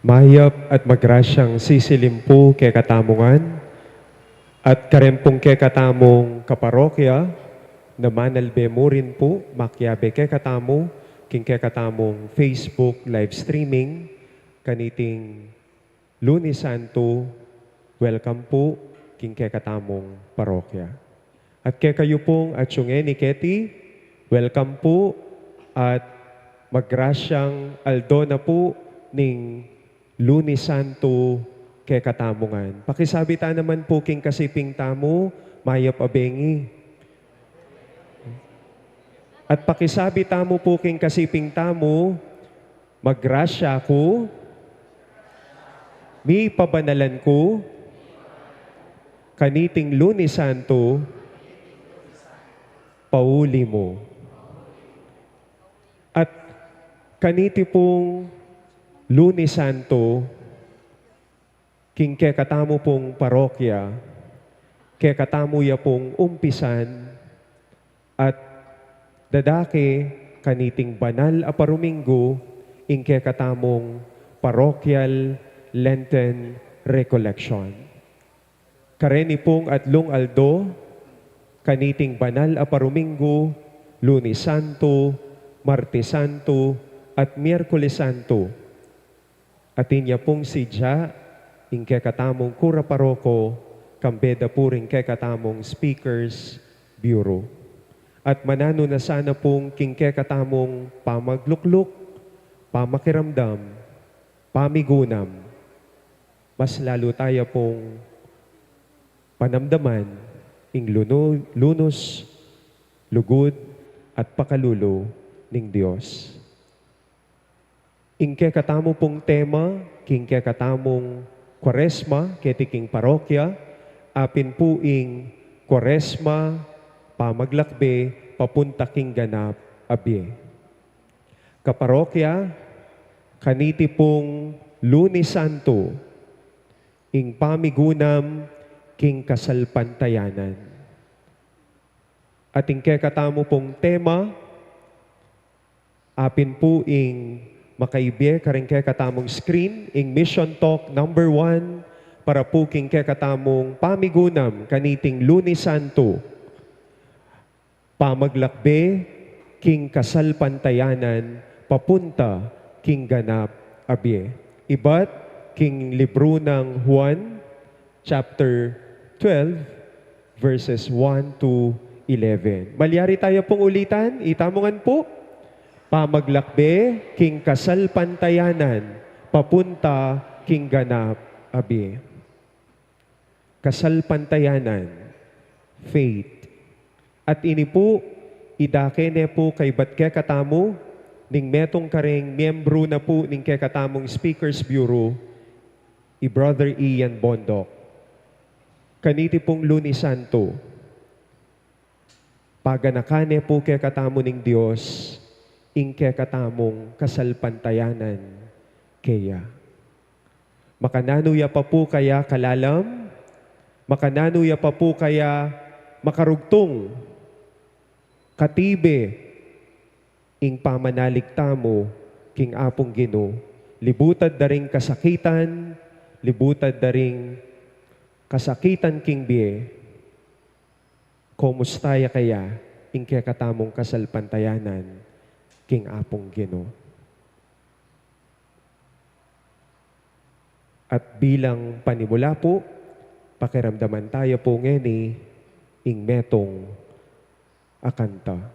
Mahiyap at magrasyang sisilimpu kay katamungan at karempong kay katamong kaparokya na manalbe mo rin po makyabe kay katamo king kay katamong Facebook live streaming kaniting Lunes Santo. Welcome po king kay katamong parokya. At kay kayo pong atsyungen ni Ketty, welcome po at magrasyang aldo na po ning Lunes Santo kay katamungan. Pakisabita naman po king kasiping tamo, mayap abengi. At pakisabita mo po king kasiping tamo, magrasya ko, mi pabanalan ko, kaniting Lunes Santo, pauli mo. At kaniti pong Lunes Santo, king kay katamo pong parokya, kay katamo ya pong umpisan, at dadake kaniting banal a parumingo, ing kay katamong parokyal Lenten Recollection. Kareni pong atlong aldo, kaniting banal a parumingo, Lunes Santo, Martes Santo, at Miyerkules Santo. Atin niya pong sidya, ing kay katamong kura paroko, kambeda po rin kay katamong speakers bureau. At manano na sana pong king kay katamong pamaglukluk, pamakiramdam, pamigunam. Mas lalo tayo pong panamdaman, ing lunos, lugod, at pakalulo ning Dios. Ingke katamo pong tema, kingke katamong Kwaresma, ketiking parokya, apin po ing Kwaresma, pamaglakbe, papunta king ganap, abye. Kaparokya, kaniti pong Lunes Santo, ing pamigunam, king kasalpantayanan. At ingke katamo pong tema, apin po ing makaibye karingke katamong screen, ing Mission Talk number 1, para po kingke katamong pamigunam, kaniting Lunes Santo, pamaglakbe, king kasalpantayanan, papunta, king ganap, abye. Ibat, king libro ng Juan, chapter 12, verses 1 to 11. Malyari tayo pong ulitan, itamongan po. Pamaglakbe, king kasalpantayanan, papunta, king ganap, abye. Kasalpantayanan, faith. At ini po, idakene po kay batke katamo, ning metong kareng miyembro na po ning kay katamong Speakers Bureau, Brother Ian Bondok. Kaniti pong Lunes Santo, paganakane po kay katamo ning Dios, ingke katamong kasalpantayanan kaya. Makananuya pa po kaya kalalam, makananuya pa po kaya makarugtong, katibe, ing pamanaligtamo, king apong Gino, libutad daring kasakitan, libutad daring kasakitan king biye, komustaya kaya, ingke katamong kasalpantayanan, king apong Gino. At bilang panimula po, pakiramdaman tayo po ngeni, ing metong akanta.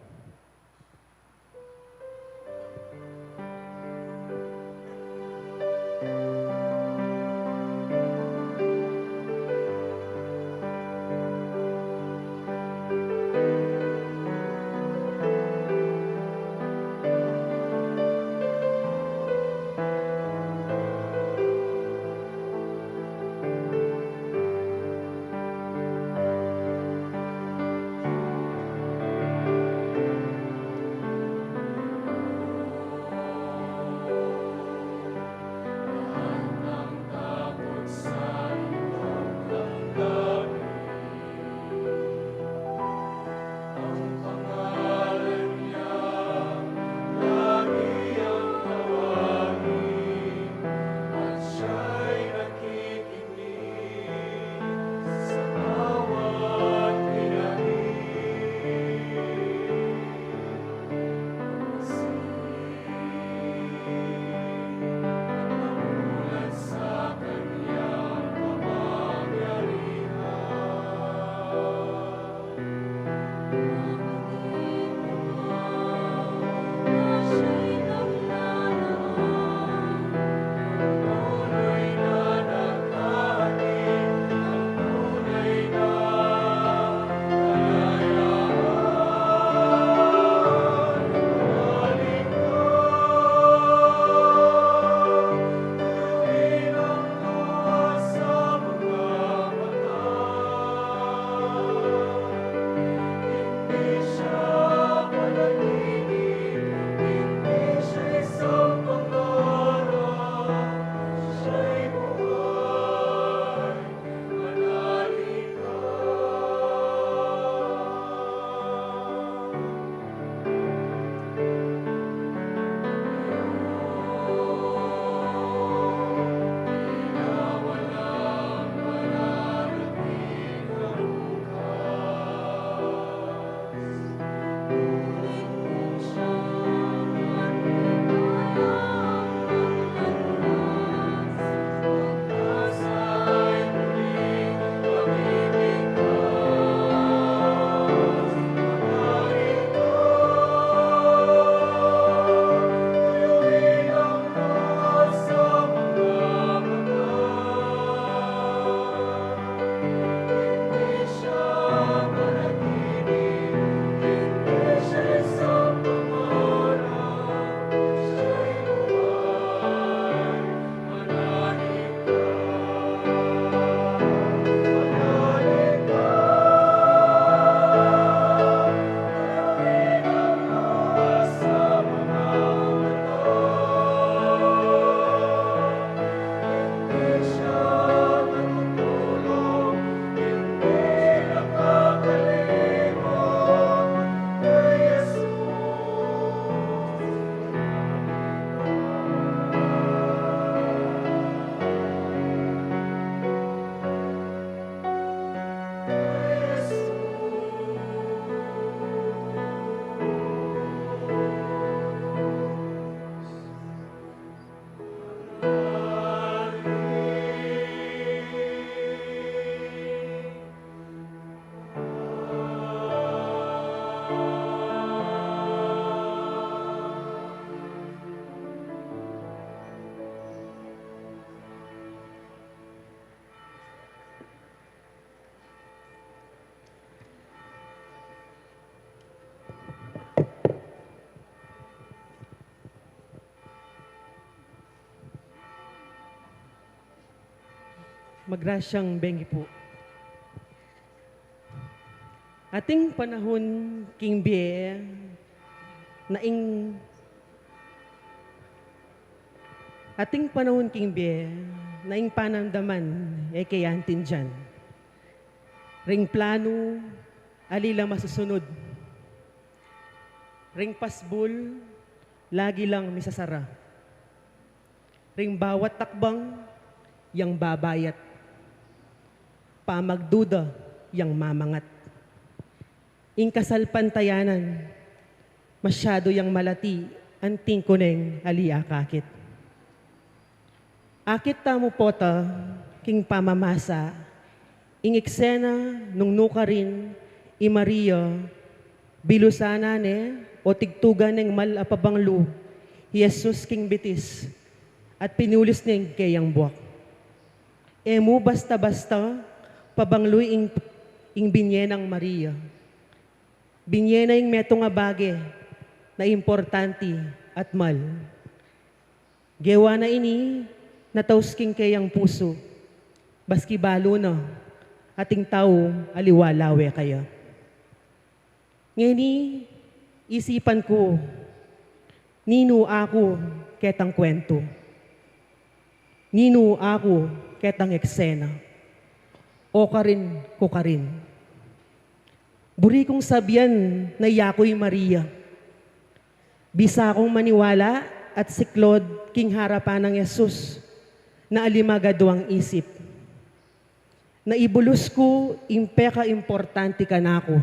Magrasyang bengi po. Ating panahon king bie naing ating panahon king bie naing panamdaman kayantin dyan. Ring plano alila masusunod. Ring pasbul lagi lang misasara. Ring bawat takbang yang babayat. Pamagduda yang mamangat. Ingkasalpantayanan, masyado yang malati, anting kuneng aliakakit. Akit tamo pota, king pamamasa, ing eksena nung nuka rin, i Maria, bilusana ne, o tigtugan ng malapabanglu, Jesus king bitis, at pinulis ning kayang buwak. Emu basta-basta, pabangluy ing binyenang Maria. Binyena yung metong nga bage na importante at mal. Gewa na ini, natausking kayang puso, baski balo na, ating tao aliwalawe kaya. Ngini, isipan ko, nino ako ketang kwento. Nino ako ketang eksena. O karin ko karin. Buri kong sabihan na yako'y Maria. Bisa akong maniwala at siklod king harapan ng Yesus na alimagado ang isip. Naibulus ko impeka importante ka na ako.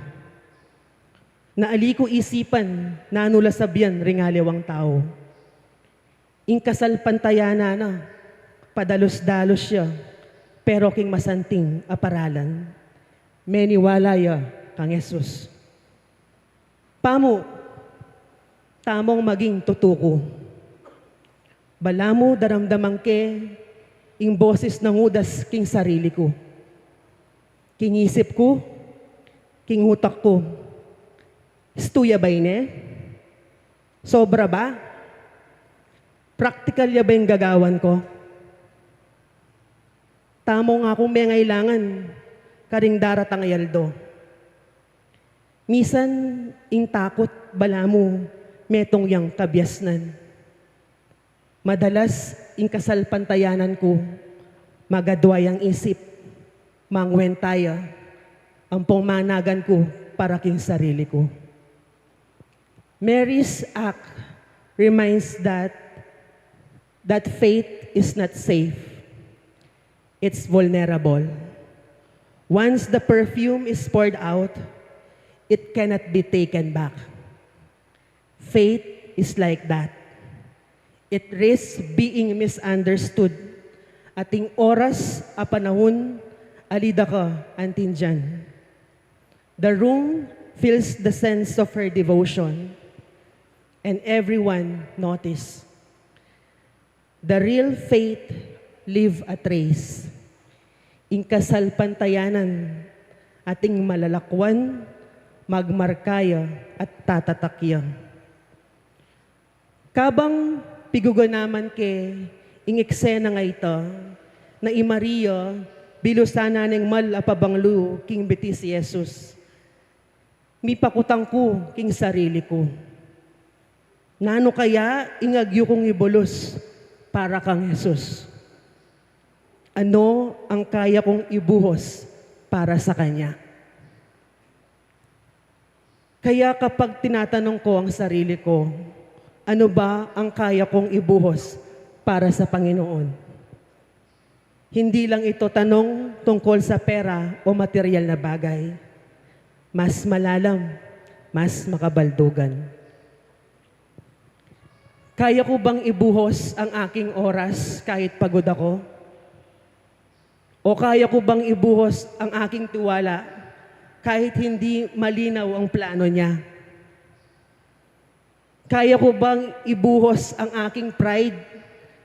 Naali ko isipan na anula sabihan ringalewang tao. Ingkasalpantayana na, padalos-dalos siya, pero king masanting aparalan. Meniwalaya kang Jesus. Pamo, tamong maging tutuko. Balamo daramdamang ke, ing boses ng udas king sarili ko. King isip ko, king utak ko. Istuya ba ine? Sobra ba? Practical ya ba yung gagawan ko? Tamo nga akong may ngailangan, karing daratang ayaldo. Misan, ing takot, balamo, metong yang kabyasnan. Madalas, ing kasalpantayanan ko, magadway ang isip, mangwentaya, ang pumanagan ko para king sarili ko. Mary's act reminds that faith is not safe. It's vulnerable. Once the perfume is poured out, it cannot be taken back. Faith is like that. It risks being misunderstood. Ating oras a panahon, alida ka antin dyan. The room feels the sense of her devotion, and everyone notice. The real faith leave a trace. Ingkasalpantayanan, ating malalakwan, magmarkaya at tatatakya. Kabang piguganaman ke ing eksena nga ito na i Maria bilusana ng malapabanglu king bitis si Jesus. Mipakutang ko king sarili ko. Nano kaya ingagyo kong ibulos para kang Jesus? Ano ang kaya kong ibuhos para sa Kanya? Kaya kapag tinatanong ko ang sarili ko, ano ba ang kaya kong ibuhos para sa Panginoon? Hindi lang ito tanong tungkol sa pera o material na bagay. Mas malalam, mas makabaldugan. Kaya ko bang ibuhos ang aking oras kahit pagod ako? O kaya ko bang ibuhos ang aking tiwala kahit hindi malinaw ang plano niya? Kaya ko bang ibuhos ang aking pride,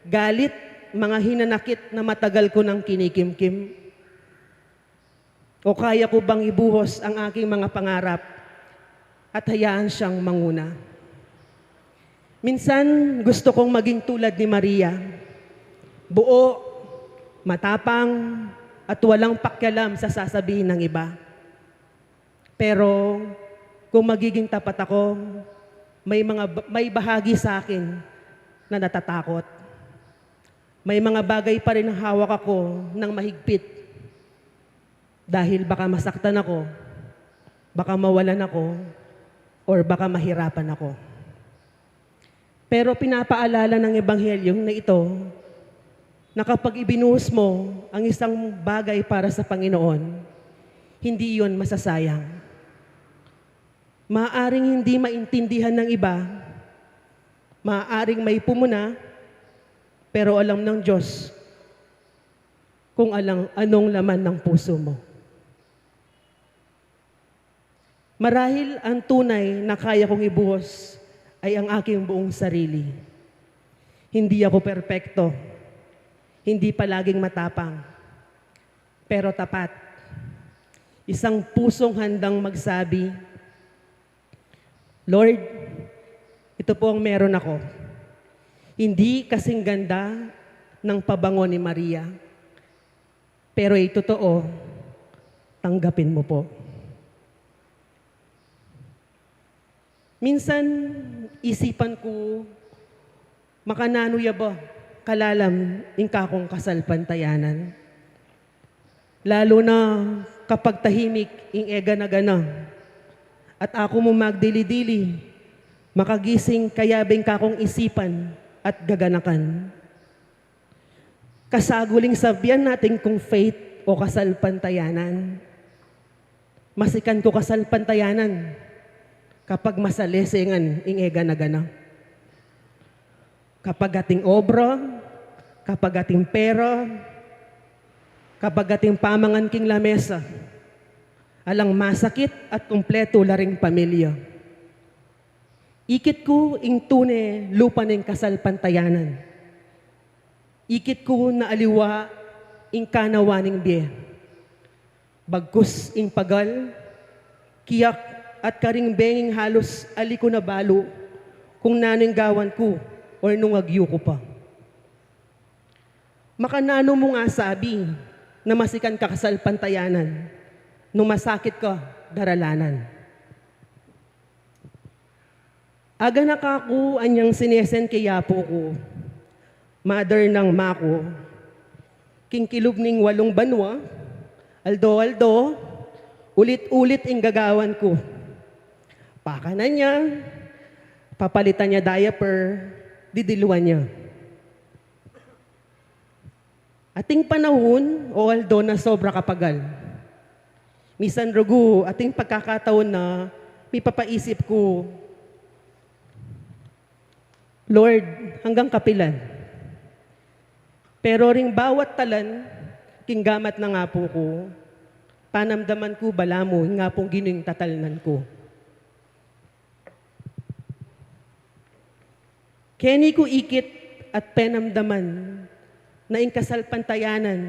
galit, mga hinanakit na matagal ko nang kinikimkim? O kaya ko bang ibuhos ang aking mga pangarap at hayaan siyang manguna? Minsan gusto kong maging tulad ni Maria. Buo, matapang, at walang pakialam sa sasabihin ng iba. Pero kung magiging tapat ako, may bahagi sa akin na natatakot. May mga bagay pa rin ang hawak ako ng mahigpit. Dahil baka masaktan ako, baka mawalan ako, or baka mahirapan ako. Pero pinapaalala ng Ebanghelyong na ito na kapag ibinuhos mo ang isang bagay para sa Panginoon, hindi yon masasayang. Maaaring hindi maintindihan ng iba, maaaring may pumuna, pero alam ng Diyos kung anong laman ng puso mo. Marahil ang tunay na kaya kong ibuhos ay ang aking buong sarili. Hindi ako perpekto, hindi palaging matapang, pero tapat. Isang pusong handang magsabi, Lord, ito po ang meron ako. Hindi kasing ganda ng pabango ni Maria, pero ay totoo, tanggapin mo po. Minsan, isipan ko, makananuya ba, kalalam, ingka kong kasalpantayanan. Lalo na kapag tahimik, ing ega na gana, at ako mo magdili-dili, makagising kayabing kakong isipan at gaganakan. Kasaguling sabihan natin kung faith o kasalpantayanan. Masikan ko kasalpantayanan kapag masalesengan ing ega na gana. Kapag ating obra, kapag ating pera, kapag ating pamangan king lamesa, alang masakit at kumpleto laring pamilya. Ikit ko ing tune lupa ng kasalpantayanan. Ikit ko na aliwa ing kanawaning biye. Bagkus ing pagal, kiyak at karing benging halos aliko na balo kung naning gawan ko o nung agyo ko pa. Makanano mo nga sabi na masikan ka kasalpantayanan, nung masakit ka, daralanan. Aga na kako anyang sinesen kaya po ko, mother ng mako, kingkilub ning 8 banwa, aldo, ulit-ulit ing gagawan ko. Pakanan niya, papalitan niya diaper, didiluan niya. Ating panahon, o aldo na sobra kapagal. Misan rugo, ating pagkakataon na may papaisip ko, Lord, hanggang kapilan. Pero ring bawat talan, kinggamat na nga po ko, panamdaman ko bala mo, nga pong ginuing tatalnan ko. Keni ko ikit at penamdaman na ing kasalpantayanan,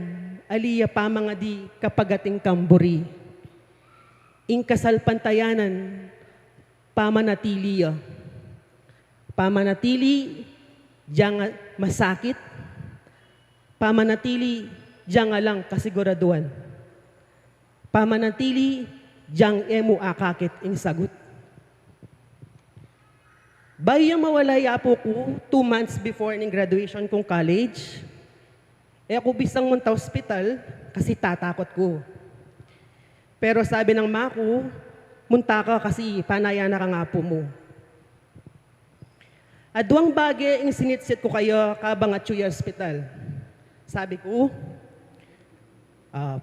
aliya pa mga di kapagating kamburi. Ing kasalpantayanan, pamanatiliya. Pamanatili, diyang masakit. Pamanatili, diyang alang kasiguraduan. Pamanatili, diyang emo akakit ing sagot. Bayang mawalaya po ko 2 months before ng graduation kong college. Ako bisang munta hospital kasi tatakot ko. Pero sabi ng mako, munta ka kasi panaya na ka nga po mo. Adwang bagay ang sinitsit ko kayo kabang at Chuya Hospital. Sabi ko,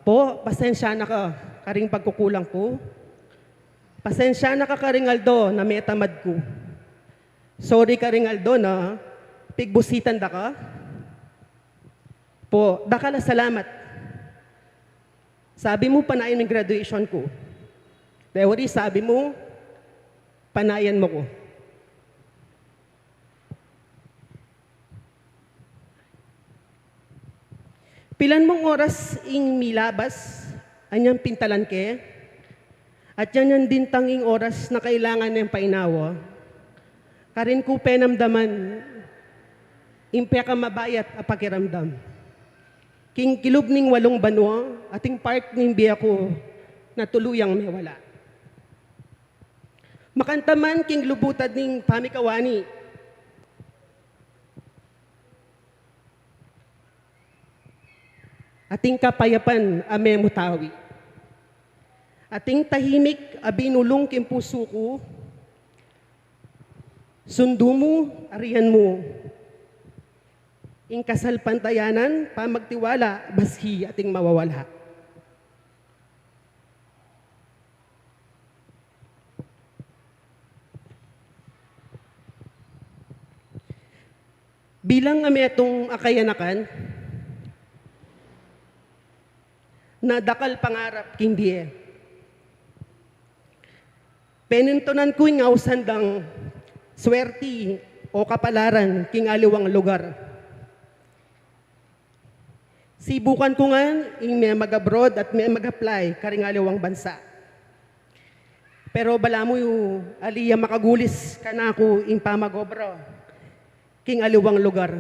po, pasensya na ka karing pagkukulang ko. Pasensya na ka karing Aldo na may tamad ko. Sorry karing Aldo na pigbusitan da ka. Po, da ka na salamat. Sabi mo, panayan ng graduation ko. Teori, sabi mo, panayan mo ko. Pilan mong oras ing milabas, anyang pintalan ke, at yan din tanging oras na kailangan ng painawa. Karin ko penamdaman, impeka mabayat a pakiramdam. king kilob ning walong banwa, ating park ning biya ko na tuluyang may wala. Makantaman king lubutad ning pamikawani, ating kapayapan ame mutawi. Ating tahimik abinulong king puso ko, sundo mo, ariyan mo. Ing kasalpantayanan, pamagtiwala, baski ating mawawala. Bilang ame itong akayanakan, na dakal pangarap king biye. Penintunan ko yung ausandang swerti o kapalaran king aliwang lugar. Sibukan ko nga yung may mag-abroad at may mag-apply karing aliwang bansa. Pero bala mo yung aliya makagulis ka na ako yung pamagobra king aliwang lugar.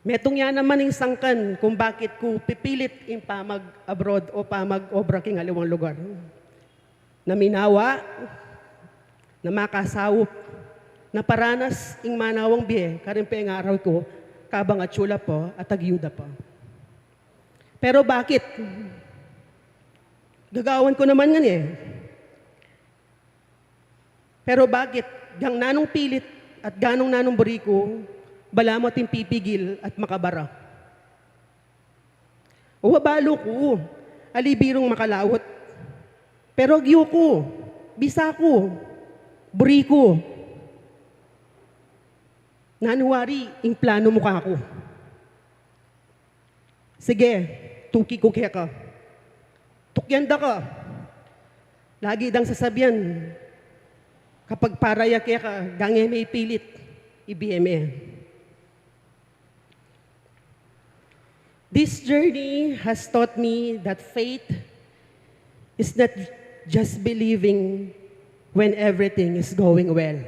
Metong yan naman yung sangkan kung bakit ko pipilit yung pamag-abroad o pamag-obra king aliwang lugar. Na minawa, na makasawop, na paranas ing manawang biye, karin pa yung araw ko, kabang atsula po at agyuda po. Pero bakit? Gagawan ko naman nga eh. Pero bakit? Gang nanong pilit at ganong nanong buriko, bala mo ting pipigil at makabara. O balo ko, alibirong makalawot. Pero agyo ko, bisa ko, buriko. Nanuwari, ing plano mo ka ako. Sige, tuki ko kaya ka. Tukyanda ka. Lagi dang sasabihan, kapag paraya kaya ka, gange may pilit, ibiyeme. This journey has taught me that faith is not just believing when everything is going well.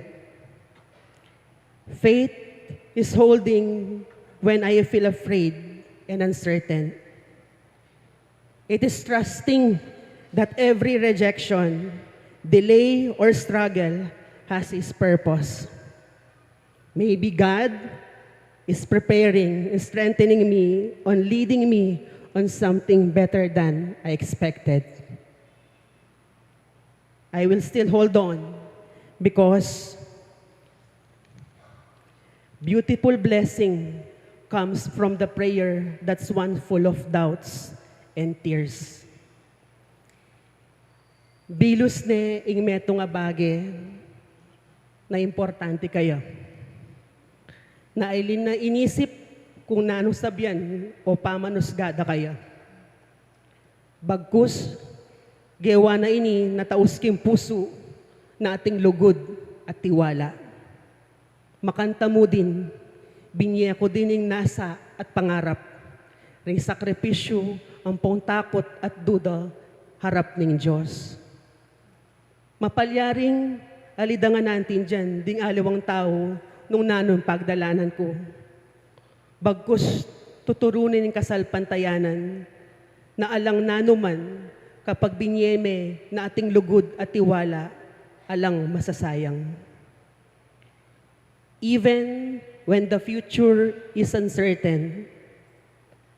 Faith is holding when I feel afraid and uncertain. It is trusting that every rejection, delay, or struggle has its purpose. Maybe God is preparing and strengthening me on leading me on something better than I expected. I will still hold on because beautiful blessing comes from the prayer that's one full of doubts and tears. Bilus ne ing meto nga bage na importante kayo. Na ailin na inisip kung nano sabyan o pamanusgada kayo. Bagkus, gewa na ini nataus kim puso na ating lugod at tiwala. Makanta mo din, binye ko din yung nasa at pangarap. Ring sakripisyo, ang pong takot at duda, harap ng Diyos. Mapalyaring alidangan natin dyan, ding aliwang tao, nung nanong pagdalanan ko. Bagkus, tuturunin ng kasalpantayanan, na alang nanuman, kapag binyeme na ating lugod at tiwala, alang masasayang. Even when the future is uncertain,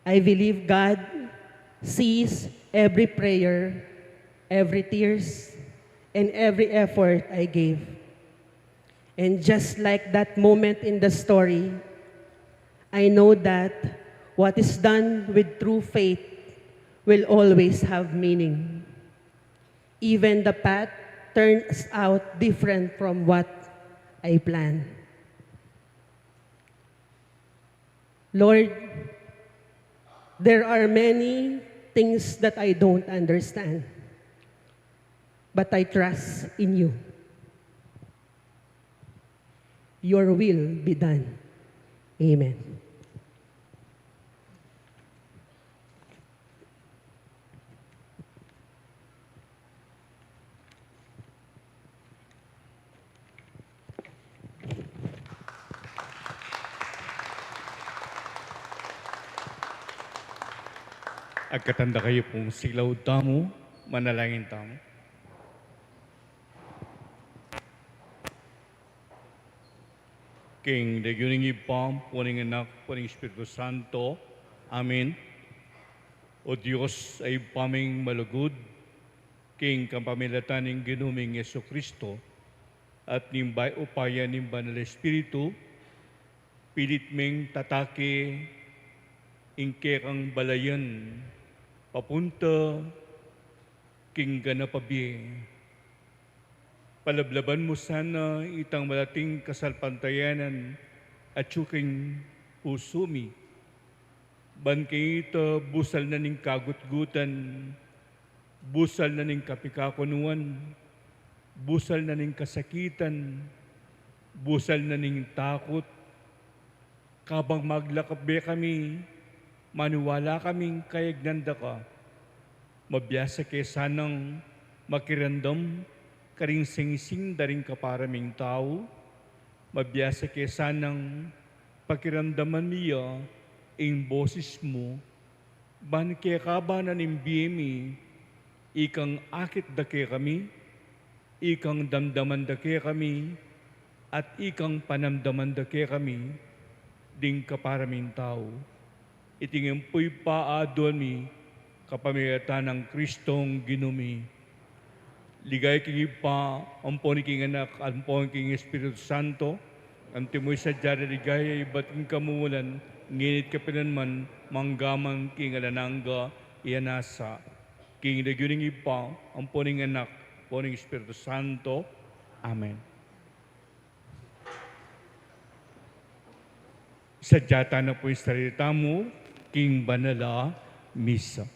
I believe God sees every prayer, every tears, and every effort I gave. And just like that moment in the story, I know that what is done with true faith will always have meaning. Even the path turns out different from what I planned. Lord, there are many things that I don't understand, but I trust in you. Your will be done. Amen. Agkatanda kayo pong silaw tamo, manalangin tamo. King Daguning Ipam, Puning Anak, Puning Espiritu Santo. Amen. O Diyos ay paming malugod, King kampamilatan ng ginuming Yeso Kristo, at nimbay upaya ng Banal Espiritu, pilit ming tatake, ingke kang balayan, papunta, King ganapabi. Palablaban mo sana itang malating kasalpantayanan at suking pusumi. Ban kay ito busal na ning kagutgutan, busal na ning kapikakunuan, busal na ning kasakitan, busal na ning takot. Kabang maglakabe kami, maniwala kaming kayagnanda ka. Mabiyasa kay sanang makirandam, karing singsing daring kaparaming tao, mabiyasa kay sanang pakiramdaman niya ang boses mo, ban kaya kabanan ng biyemi, ikang akit da kaya kami, ikang damdaman da kaya kami, at ikang panamdaman da kaya kami, ding kaparaming tao. Itingin po'y paadon mi, kapamilatan ng Kristong ginumi. Ligay king ipa, ampon king anak, ampon king Espiritu Santo, ang timoy sa jari ligay, iba't king kamumulan, nginit kapinanman, manggaman king alananga, iyanasa. King daguning ipa, ampon king anak, ampon king Espiritu Santo. Amen. Sadyata na po yung sarita mo, King Banala Misa.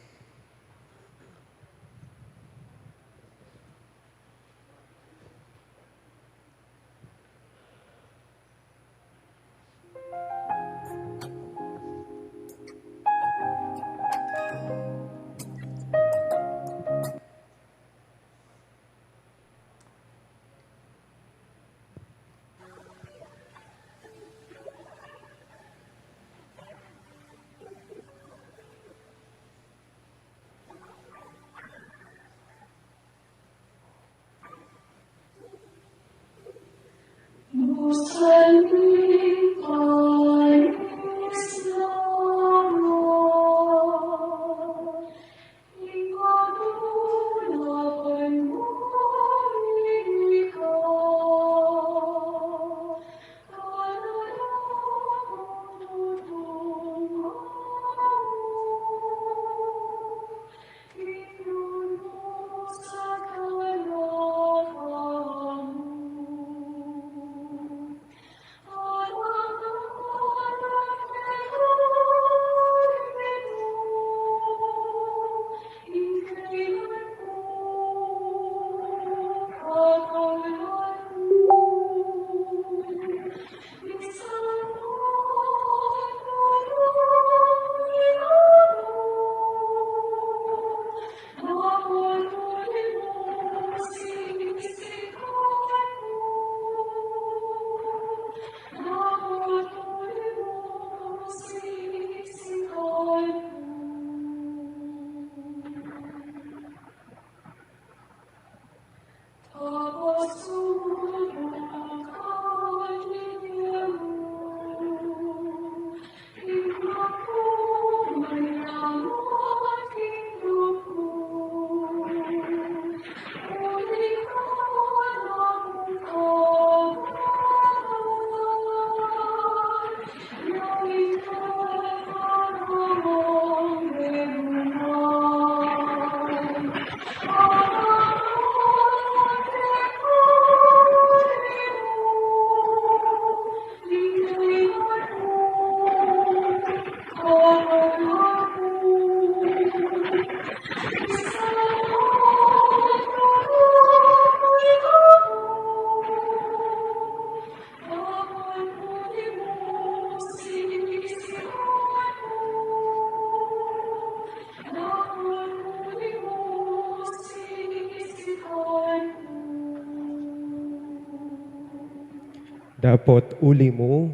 Dapat uli mo,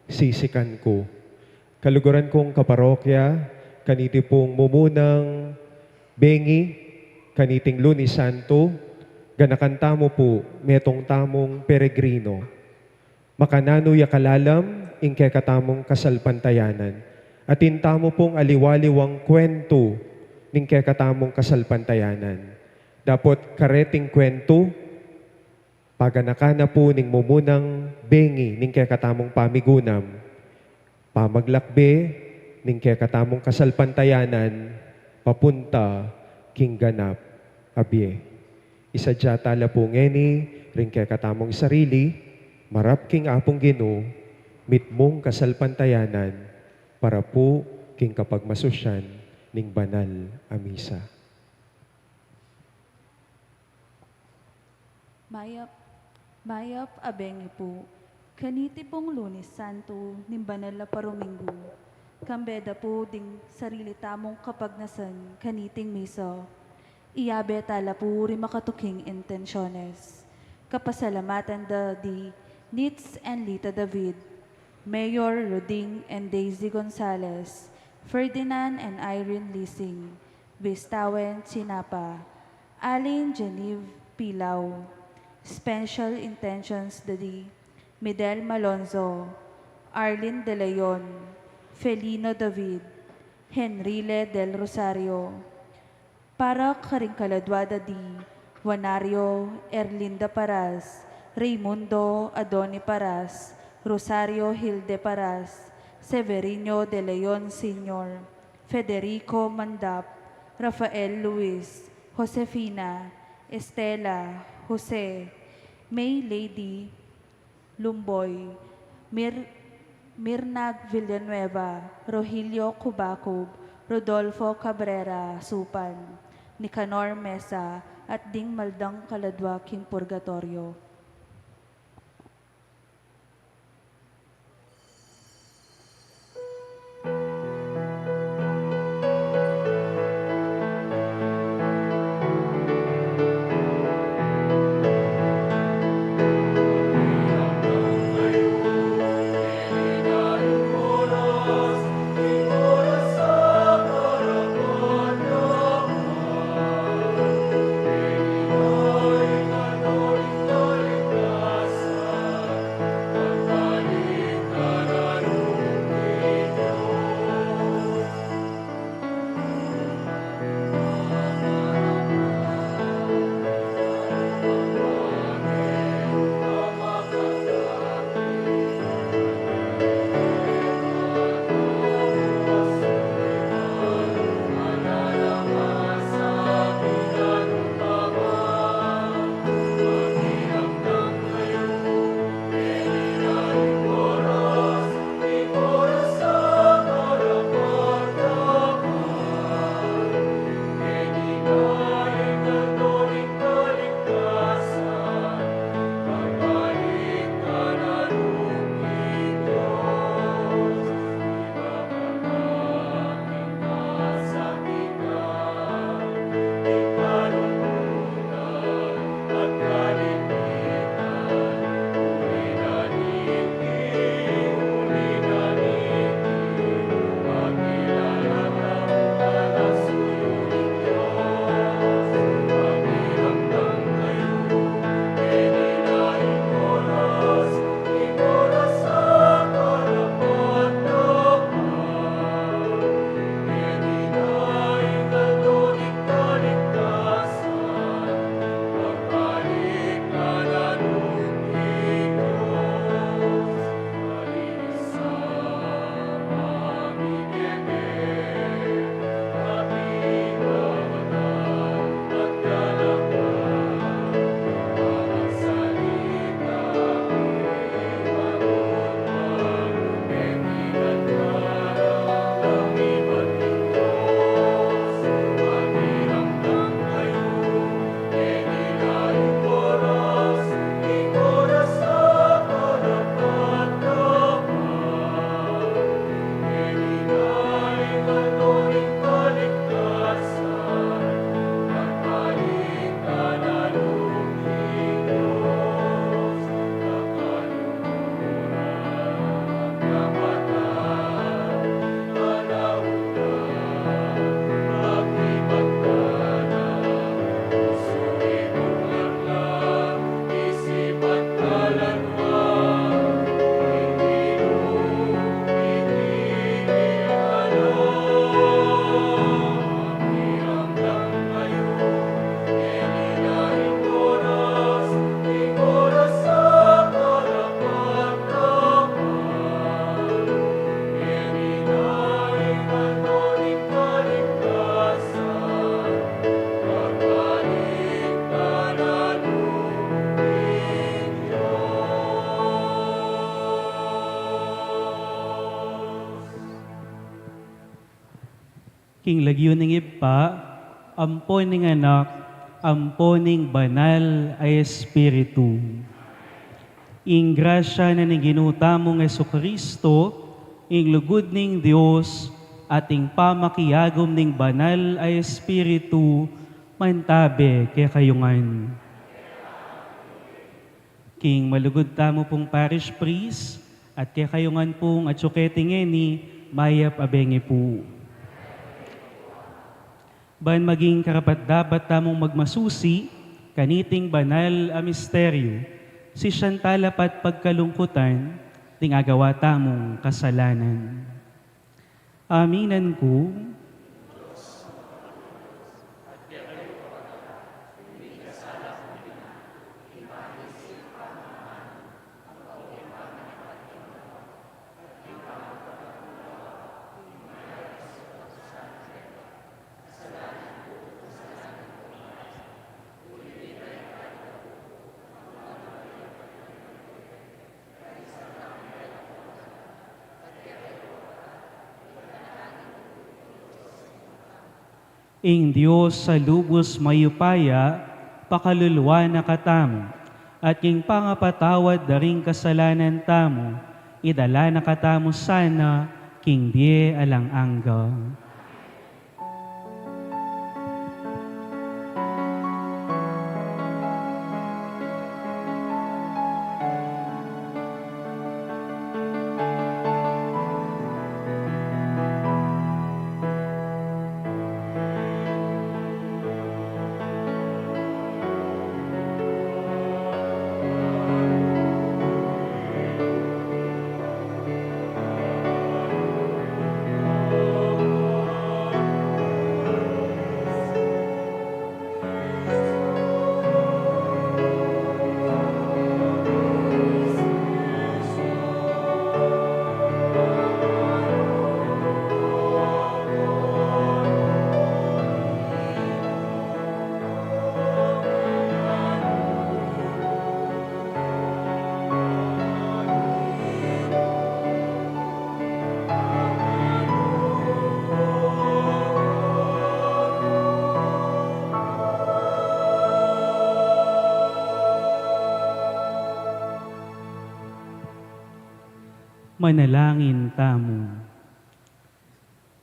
sisikan ko. Kaluguran kong kaparokya, kaniti pong mumunang bengi, kaniting Lunes Santo, ganakanta mo po, metong tamong peregrino. Makanano yakalalam, ingke katamong kasalpantayanan. At intamo pong aliwaliwang kwento, ningke katamong kasalpantayanan. Dapot kareting kwento, paganakana po ning mumunang bengi, ningke katamong pamigunam. Pamaglakbe, ningke katamong kasalpantayanan, papunta, kingganap, abye. Isadya tala po ngeni, ringke katamong sarili, marap king apong Ginoo, mitmong kasalpantayanan, para po king kapagmasusyan ning banal a misa. Mayap abengi po, kaniti pong Lunes Santo, nimbanal na parominggo, kambeda po ding sarili tamong kapagnasan, kaniting miso, iyabe tala po rimakatuking intensyones. Kapasalamatan da di Nitz and Lita David, Mayor Roding and Daisy Gonzalez, Ferdinand and Irene Lising, Bistawen Sinapa, Aline Genevieve Pilaw, Special Intentions Dadi, Midel Malonzo, Arlene De Leon, Felino David, Henrile Del Rosario, para karing kaladwada di Juanario Erlinda Paras, Raimundo Adoni Paras, Rosario Hilde Paras, Severino De Leon Sr., Federico Mandap, Rafael Luis, Josefina, Estela, Jose, May Lady, Lumboy, Mirnag Villanueva, Rogelio Cubacob, Rodolfo Cabrera Supan, Nicanor Mesa, at Ding Maldang Kaladwa King Purgatorio. king lagyo ning ipa, ampon ning anak, ampon ning banal ay Espiritu. Ing grasya na ning ginutamong Jesucristo, ing lugod ning Dios, ating pamakiyagom ning banal ay Espiritu, mantabe kay kayungan. King malugod tamo pong parish priest, at kay kayungan pong atsukete ngeni, mayap abenge po. Ban maging karapat dapat tamong magmasusi, kaniting banal a misteryo, si Chantal apat pagkalungkutan, tingagawa tamong kasalanan. Aminan ko, ing Diyos sa lubos mayupaya, pakaluluwa na katamo, at king pangapatawad daring kasalanan tamo, idala na katamo sana, king die alang angga. Manalangin tamo.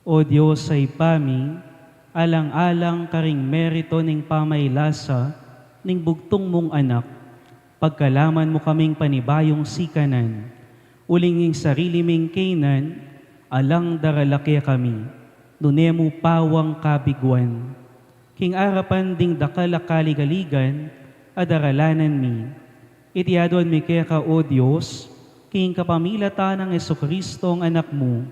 O Diyos ay pami, alang-alang karing merito ning pamaylasa, ning bugtong mong anak, pagkalaman mo kaming panibayong sikanan, ulinging sarili ming kainan, alang daralaki kami, nunemo pawang kabiguan. King arapan ding dakalakaligaligan, adaralanan mi. Itiadon mi kaya ka, O Diyos, king kapamilata ng Jesucristo ang anak mo,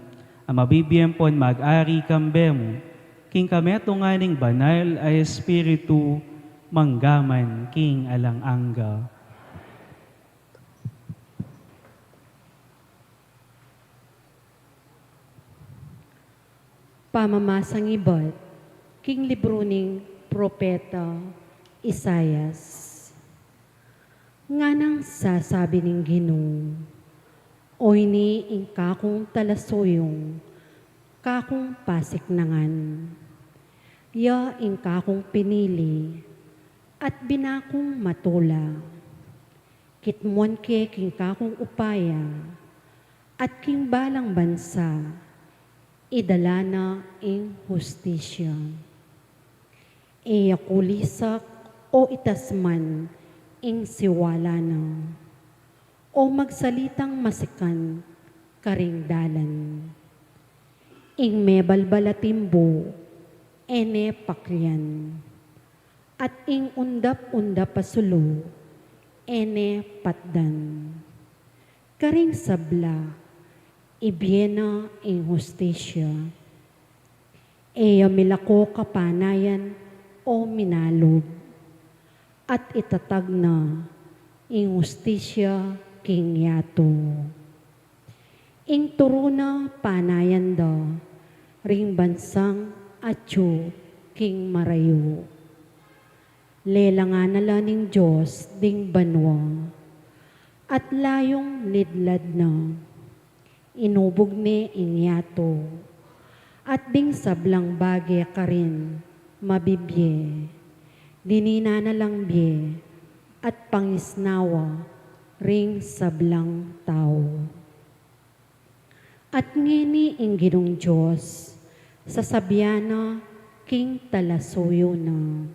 ang mabibiyempon mag-ari kambemo, king kameto nga ning banal ay Espiritu, manggaman king alang-angga. Pamamasang ibot, king libro ning propeta Isayas. Nga nang sasabi ning Ginoo, oy ni ing kakong talasoyong, kakong pasiknangan. Ya ing kakong pinili, at binakong matula. Kitmuan ke king kakong upaya, at king balang bansa, idala na ing hustisya. Iyakulisak o itasman ing siwala na, o magsalitang masikan karing dalan. Ing mebalbalatimbo, ene paklian, at ing undap-undap pasulo, ene patdan. Karing sabla, ibiena ing hustisya. Eya milako kapanayan o minalob, at itatag na ing hustisya king yato. Ing turuna panayan da, ring bansang atyo king marayo. Lelangan nala ning Diyos ding banwa, at layong nidlad na, inubog ni ing yato, at ding sablang bagay ka rin, mabibye. Dinina na lang bye, at pangisnawa, ring sablang tao. At ngini ing ginong Diyos, sasabyana king talasuyo na.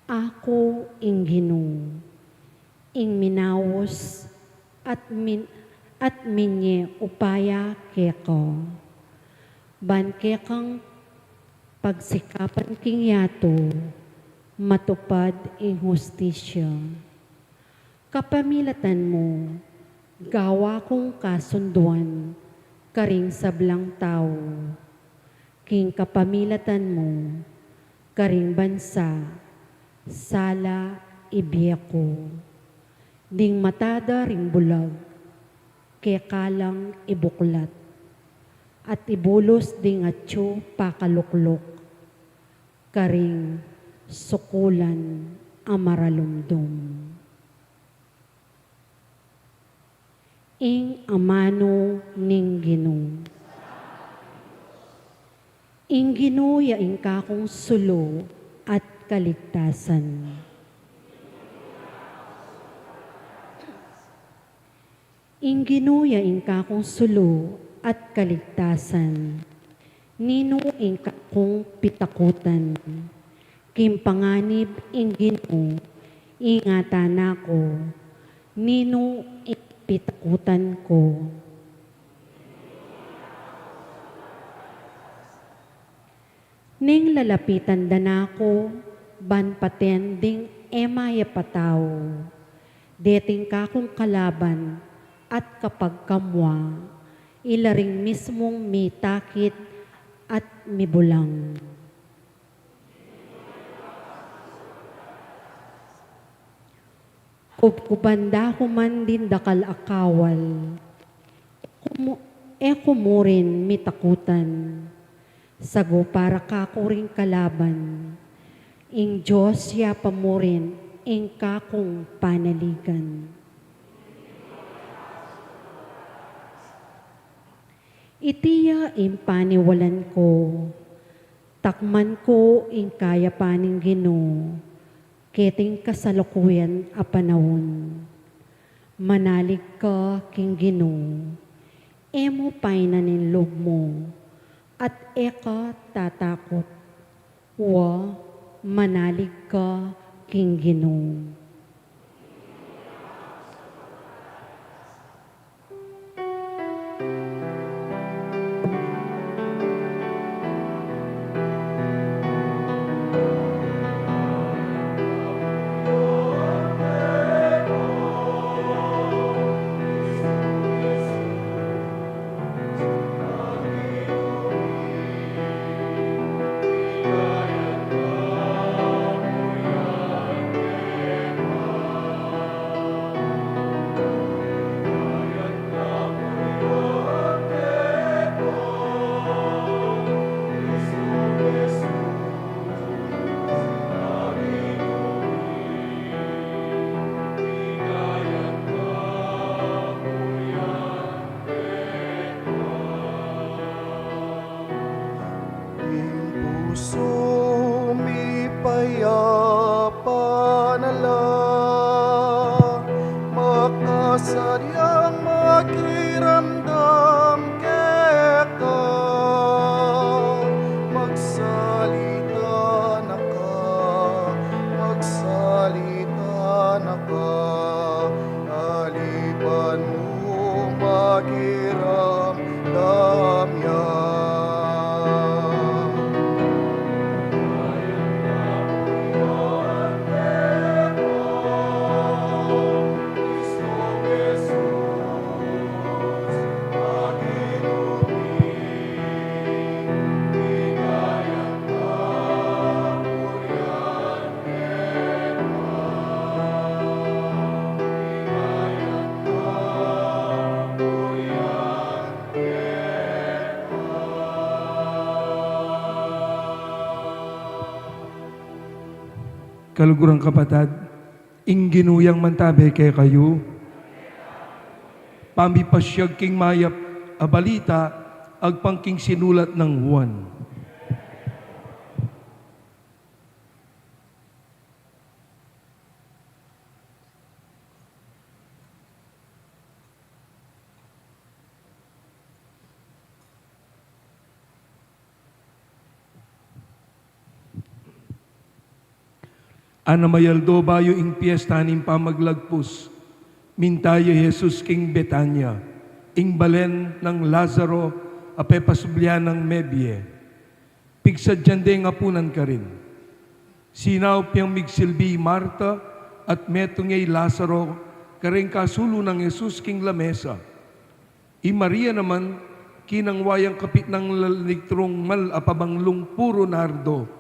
Ako ing Ginoo, ing minawos at minye upaya keko. Ban kekang pagsikapan king yato, matupad ing hustisya. Kapamilatan mo, gawa kong kasunduan, karing sablang tao. King kapamilatan mo, karing bansa, sala ibiyako. Ding matada ring bulag, kekalang ibuklat. At ibulos ding atyo pakaluklok, karing sukulan amaralumdum. Ing amano ning Ginoo. Ing Ginoo yaing kakong sulo at kaligtasan. Ing Ginoo yaing kakong sulo at kaligtasan. Nino ing kakong pitakutan. Kimpanganib ing Ginoo, ingatan ako. Nino ing pitakutan ko. Ning lalapitan danako, ban patending emaya pataw. Deting kakong kalaban at kapag kamwa, ilaring mismong mitakit at mibulang. Kubkubanda human din dakal akawal, kumurin mitakutan, sago para kakuring kalaban, ing Diyos ya pamurin, ing kakong panaligan. Itiya impaniwalan ko, takman ko ing kaya paning Ginoo, keting kasalukuyan a panahon. Manalig ka king Ginoo, emo painanin loob mo, at eka tatakot. Wa, manalig ka king Ginoo. Sadyang makiramdam keka, magsalita na ka, alipan mo makiramdam yan. Kalugurang kapatad, ing ginuyang mantabe kay kayo. Pamipasyag king mayap a balita, agpangking sinulat ng Juan. Anamayaldo bayo ing piyesta ning pamaglagpus, mintayo Jesus king Betanya, ing balen ng Lazaro, ape pasublyan ng Mebye. Pigsad jande nga punan ka rin. Sinaw piyang migsilbi Marta at metungay Lazaro, karing kasulo ng Jesus king lamesa. I Maria naman, kinang wayang kapit ng lalitrong mal apabanglong puro nardo.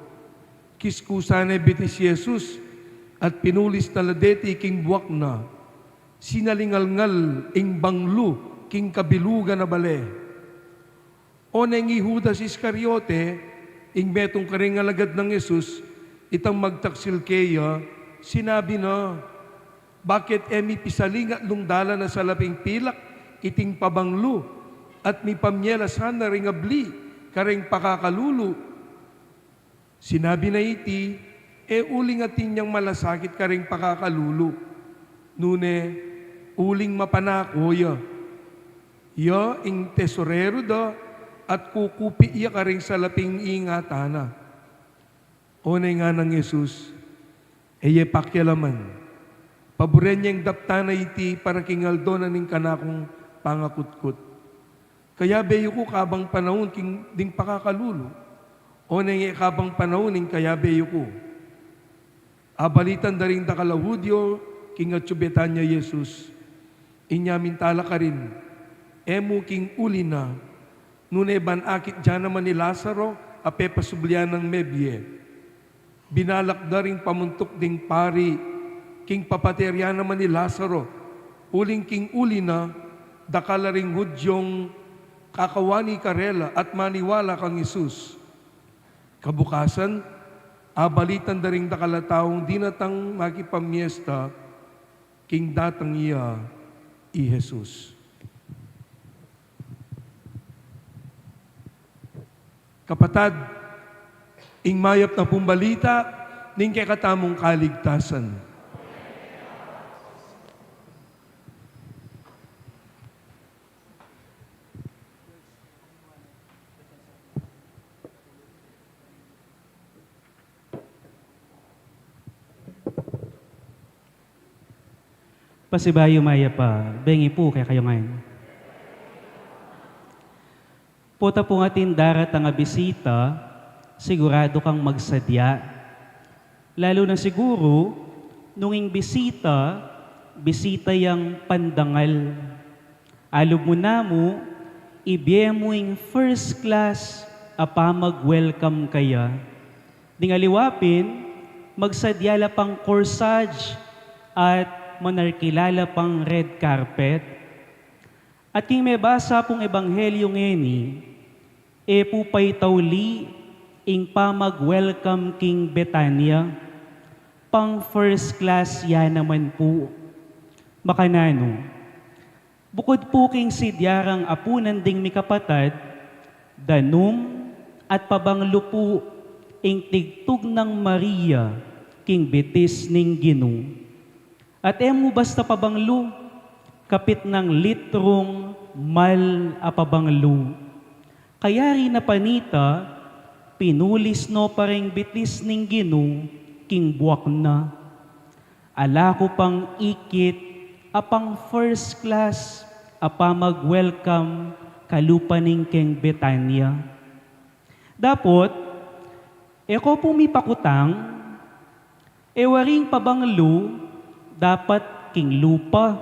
Kiskusane bitis Jesus at pinulis na ladeti king buwak na. Sinalingalngal ing banglu king kabilugan na bale. O nengi Judas Iscariote, ing metong karing alagad ng Jesus, itang magtaksil keya, sinabi na, bakit emi pisalingat lungdala na sa laping pilak, iting pabanglu, at mi pamyelasan na ringabli, karing pakakalulu. Sinabi na iti, uling atin niyang malasakit karing pakakalulu. Nune, uling mapanakoya. Ya, ing tesorero da, at kukupi iya karing sa laping ingatana. O na nga ng Jesus, pakyalaman. Paboren niyang daptana iti para kingaldo na ning kanakong pangakutkot. Kaya beyo ko kabang panahon king ding pakakalulu. O nang ikabang panahon ning kaya beyo ko. Abalitan da rin da kalahudyo, king atsubetan niya Jesus. Inyamin tala ka rin, emu king uli na, nune ban akit dyan naman ni Lazaro, ape pasublian ng Mebye. Binalak da rin pamuntok ding pari, king papaterya naman ni Lazaro, uling king uli na, dakala ring hudyong kakawani karela at maniwala kang Jesus. Kabukasan, abalitan da rin dakalataong dinatang makipamiesta, king datang iya, i Jesus. Kapatad, ing mayap na pumbalita, ning kay katamong kaligtasan. Pasibayo maya pa, bengi po kaya kayo ngayon. Puta po nga tindarat ang bisita, sigurado kang magsadya. Lalo na siguro, nunging bisita yang pandangal. Alog mo na mo, ibiye mo yung first class, apa mag-welcome kaya. Dingaliwapin, magsadyala pang corsage at manarkilala pang red carpet. At king may basa pong ebanghelyo ngeni, pupay tawli, ing pamag-welcome king Betania, pang first class yan naman po. Makanano, bukod po king sidyarang apunan ding mikapatad, danum at pabanglo po, ing tigtug ng Maria, king bitis ning Ginoo. At emo basta pabanglo, kapit ng litrong mal apabanglo. Kaya rin na panita, pinulis no pareng bitis ning Ginoo, king buwak na. Ala ko pang ikit, apang first class, apa mag-welcome, kalupaning king Betania. Dapot, eko pumipakutang, ewaring pabanglo, dapat king lupa,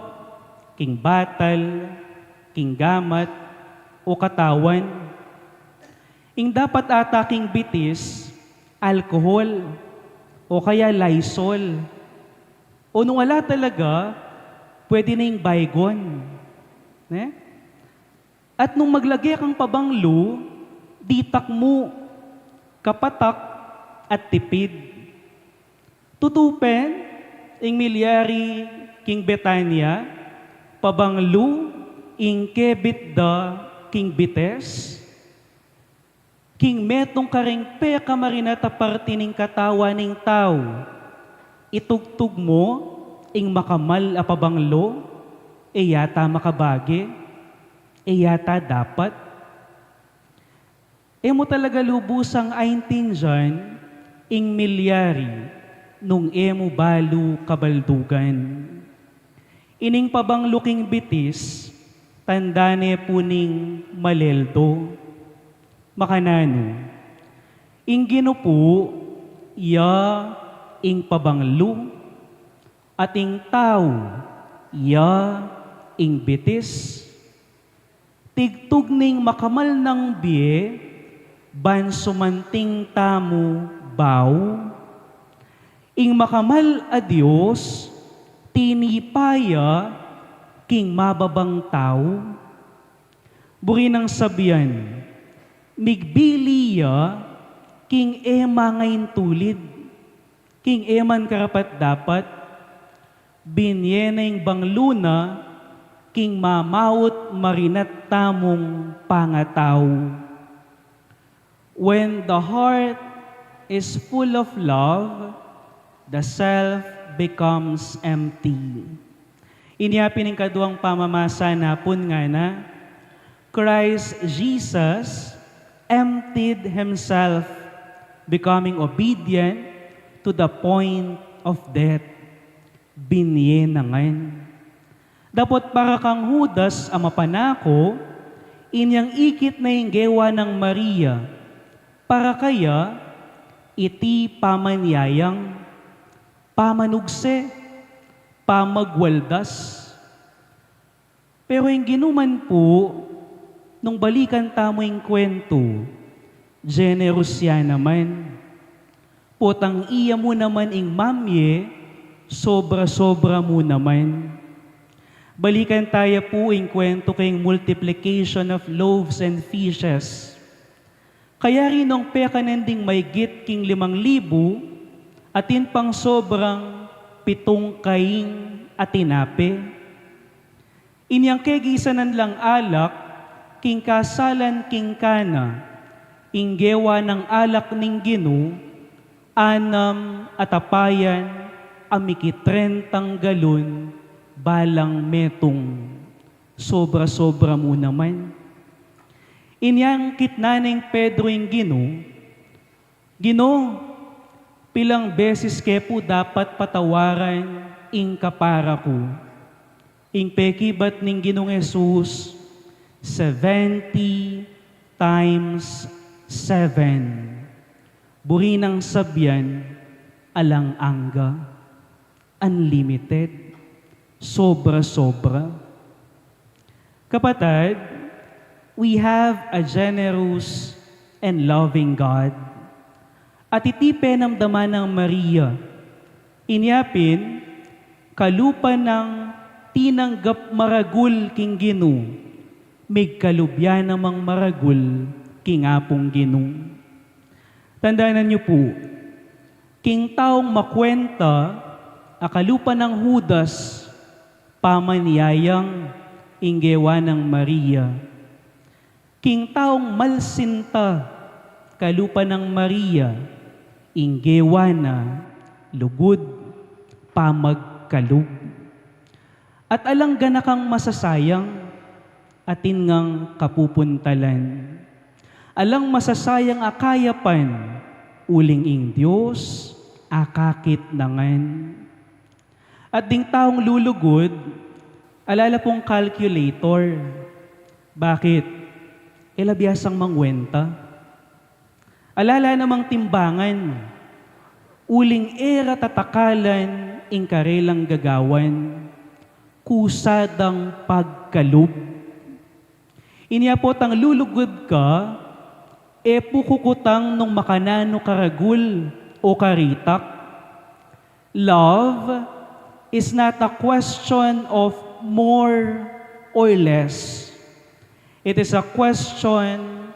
king batal, king gamat, o katawan. Ing dapat ata king bitis, alkohol, o kaya Lysol. O nung wala talaga, pwede na yung baygon. At nung maglagay kang pabanglo, ditak mo, kapatak at tipid. Tutupen, ing milyari king Betania, pabanglu ing kebit da king bites, king metong karing peka marinata parte ning katawa ning tao. Itugtog mo, ing makamal a pabanglo, e yata makabage, e yata dapat. E mo talaga lubusang aintin dyan, ing milyari, nung emo balu kabaldugan. Ining pabangluking bitis, tandane puning maleldo, makanano. Ing ginupo, iya ing pabanglo, at ing tao, iya ing bitis. Tigtug ning makamal ng biye, ban sumanting tamo baw. Ing makamal a Diyos, tinipaya king mababang tao. Buri ng sabihan, migbiliya king ema ngayon tulid, king eman karapat dapat, binyeneng bangluna, king mamawot marinat tamong pangataw. When the heart is full of love, the self becomes empty. Inyapin ng kaduang pamamasa na pun nga na, Christ Jesus emptied Himself, becoming obedient to the point of death. Binyenangan. Dapat para kang Judas ang mapanako, inyang ikit na inggewa ng Maria, para kaya iti pamanyayang, pamanugse, pamagwaldas. Pero yung ginuman po, nung balikan tamo yung kwento, generous yan naman. Potang iya mo naman ing mamye, sobra-sobra mo naman. Balikan tayo po yung kwento kayong multiplication of loaves and fishes. Kaya rin nung pekanending may git king 5,000, atin pang sobrang 7 kaing atinape. Inyang kegisanan lang alak, king kasalan king kana, inggewa ng alak ning Gino, 6 atapayan, amikitrentang galon, balang metong, sobra-sobra mo naman. Inyang kitnaneng Pedro yung Gino, pilang beses kepo dapat patawaran ing kapara ko. Ing pekibat ning Ginong Jesus, 70 times 7. Buri ng sabyan, alang angga, unlimited, sobra-sobra. Kapatid, we have a generous and loving God. At itipe namdaman ng Maria, inyapin, kalupa ng tinanggap maragul king Gino, mig kalubya namang maragul king apong Gino. Tandaan niyo po, king taong makwenta, akalupa ng Judas, pamaniyayang inggewa ng Maria. King taong malsinta, kalupa ng Maria, inggewa na lugod, pamagkalug. At alang ganakang masasayang, atin ngang kapupuntalan. Alang masasayang akayapan, uling ing Diyos, akakit nangan. At ding taong lulugod, alala pong calculator. Bakit? Elabyasang mangwenta. Alala namang timbangan. Uling era tatakalan, ing karelang gagawan. Kusadang pagkalub. Inyapot ang lulugod ka, pukukutang nung makanano karagul o karitak. Love is not a question of more or less. It is a question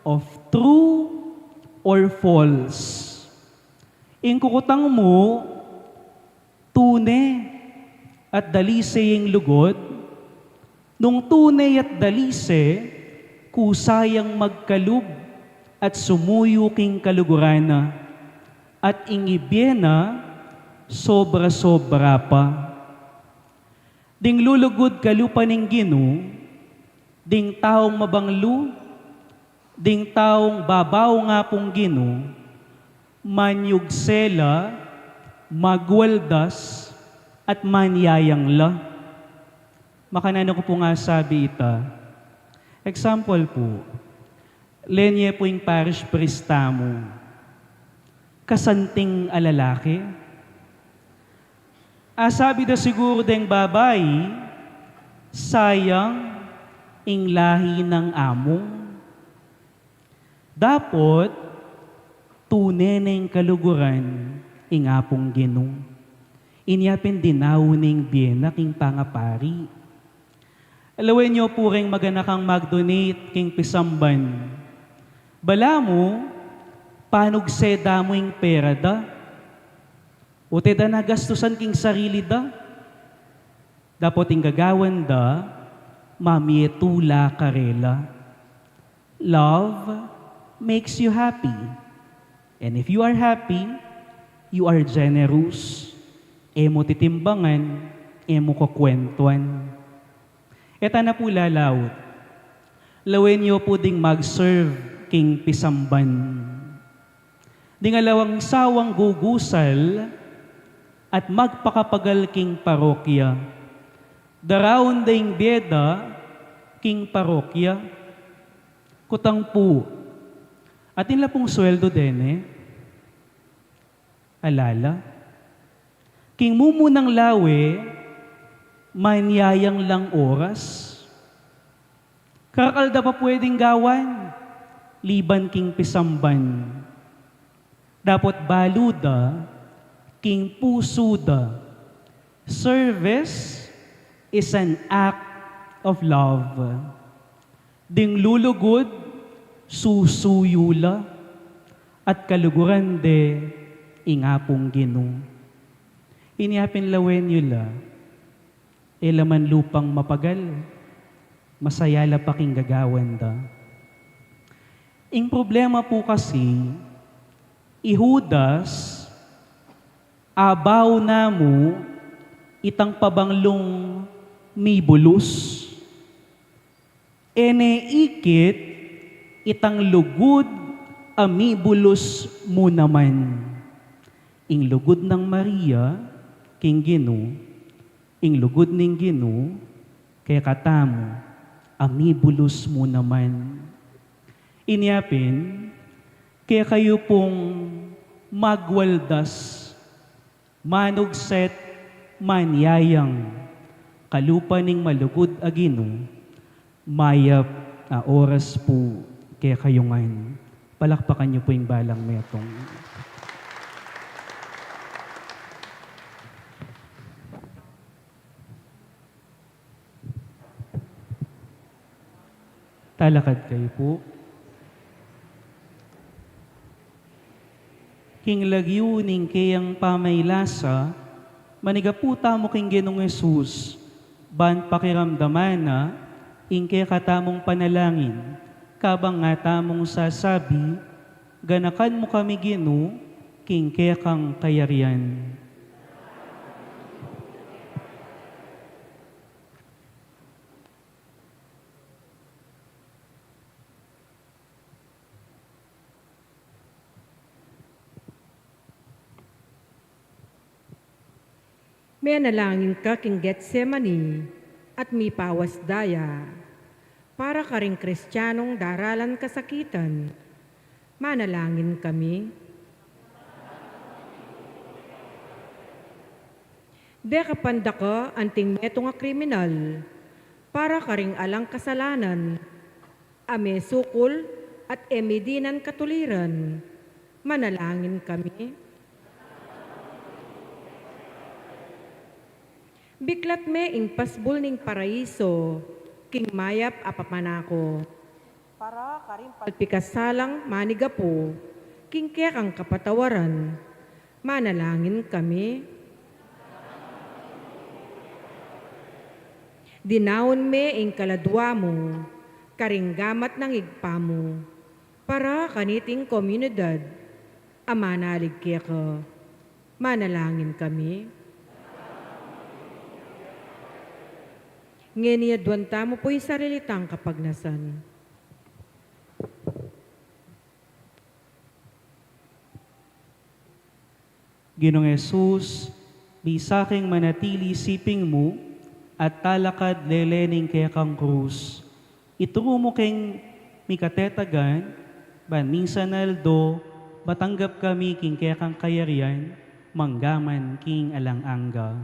of true or false. Ing kukutang mo, tune at dalise yung lugod, nung tunay at dalise, kusayang magkalub, at sumuyo king kalugurana, at ingibyena sobra-sobra pa. Ding lulugod kalupa ning Gino, ding taong mabanglu, ding taong babaw nga pong Gino, manyugsela, magwaldas, at manyayangla. Makanano ko po nga sabi ita. Example po, lenye po yung parish priest tamo, kasanting alalaki. Sabi da siguro deng babay, sayang ing lahi ng among. Dapat, tuneneng kaluguran ing apong Ginong. Inyapin dinawning biyena king pangapari. Alawin nyo po ring maganakang mag-donate king pisamban. Bala mo, panog seda mo yung pera da? O te da nagastusan king sarili da? Dapat yung gagawan da, mamietula karela. Love makes you happy. And if you are happy, you are generous. Emo titimbangan, emo kakwentuan. Eta na po lalawot. Lawin niyo po ding mag-serve king pisamban. Dingalawang sawang gugusal at magpakapagal king parokya. Darawon ding biyeda king parokya. Kutang po. At nila pong sweldo din alala. King mumunang lawe, manyayang lang oras. Karakalda pa pwedeng gawan, liban king pisamban. Dapat baluda, king pusuda. Service is an act of love. Ding lulugod, susuyula, at kaluguran de, ingapong Ginoo. Inyapin lawen yula, ilaman lupang mapagal, masayala pa king gagawan da. Ing problema po kasi, Ihudas, abaw na mo, itang pabanglong mibulus. Ene ikit, itang lugod, amibulus mo naman. Ing lugod ng Maria, king Ginoo, ing lugod ning Ginoo, kaya katamo, amibulus mo naman. Inyapin, kaya kayo pong magwaldas, manugset, manyayang, kalupa ning malugod a Ginoo, mayap na oras po kaya kayungan. Palakpakan niyo po yung balang metong. Talakad kayo po. King lagyo ning kayang pamaylasa, manigaputa mo king Ginoong Yesus, ban pakiramdaman na, ing kaya katamong panalangin, kabang nga tamong sasabi, ganakan mo kami Ginoo, king kaya kang kayarian. May nalangin ka king Getsemani at may pawas daya. Para ka ring Kristiyanong daralan kasakitan. Manalangin kami. De kapanda ka anting meto nga kriminal. Para ka ring alang kasalanan. Ame sukol at emedinan katuliran. Manalangin kami. Biklat me ing pasbul ning paraiso, king mayap apapanako. Para karim palpikasalang manigapo, king kekang kapatawaran. Manalangin kami. Dinawon me ing kaladwa mo, karing gamat ng igpa mo. para kaniting komunidad. Amanalig kaya ka, manalangin kami. Ngeniyadwanta mo po'y sarilitang kapagnasan. Ginoong Yesus, bisaking manatili siping mo at talakad lelening kaya kang krus. Ituro mo keng mikatetagan, ban minsan naldo, batanggap kami king kaya kang kayarian, manggaman king alang-angga.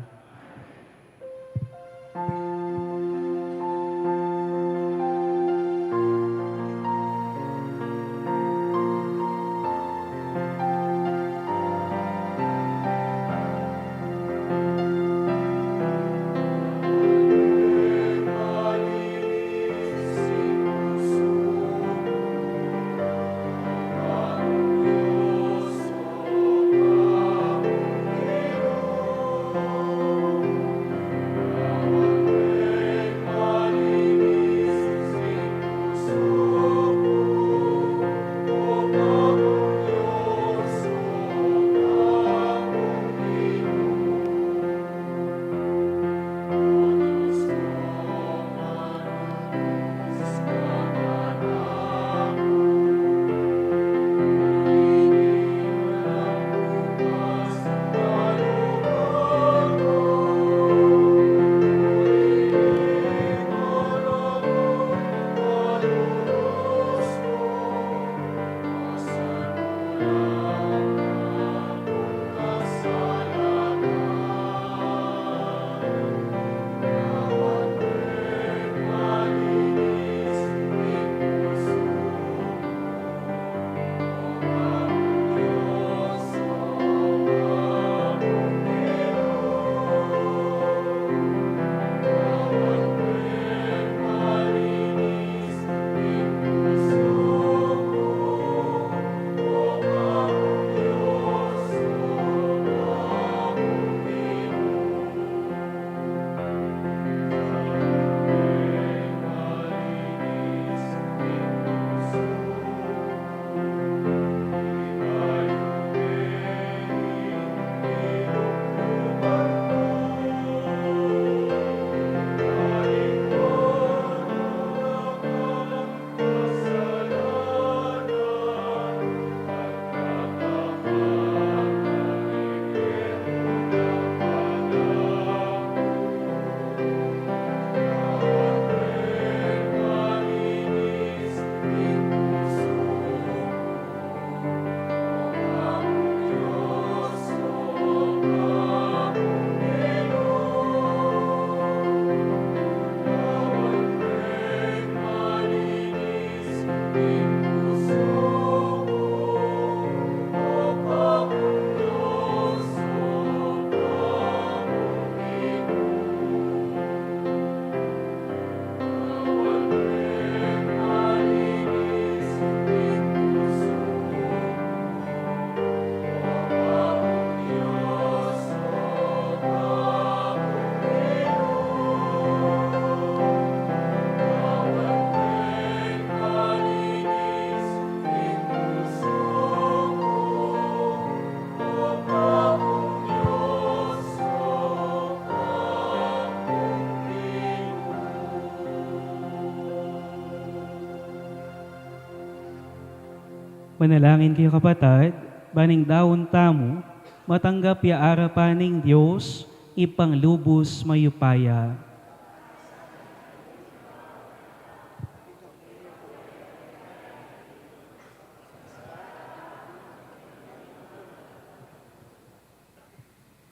Manalangin kayo kapatid, baning daon tamo, matanggap ya arapaning Diyos, ipanglubos mayupaya.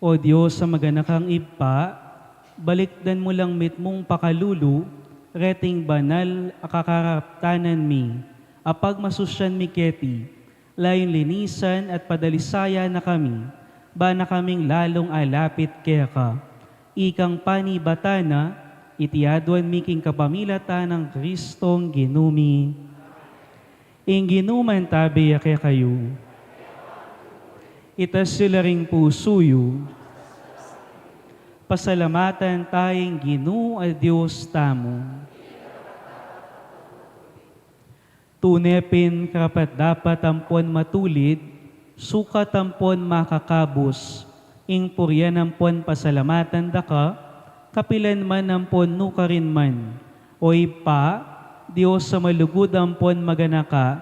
O Diyos sa maganakang ipa, balikdan mo lang mitmong pakalulu, reting banal akakaraptanan mi, apag masusyan mi keti, layon linisan at padalisaya na kami, ba na kaming lalong alapit kaya ka. Ikang panibatana, itiadwan mi king kapamilatan ng Kristong ginumi. Ing ginuman tabi kaya kayo, itas sila ring pusuyo, pasalamatan tayong Ginoo a Diyos tamo. tunepin karapat dapat ampon matulid, sukat ampon makakabos, ing puryan ampon pasalamatan daka, kapilan man ampon nukarin man, oy pa, Diyos sa malugod ampon maganaka,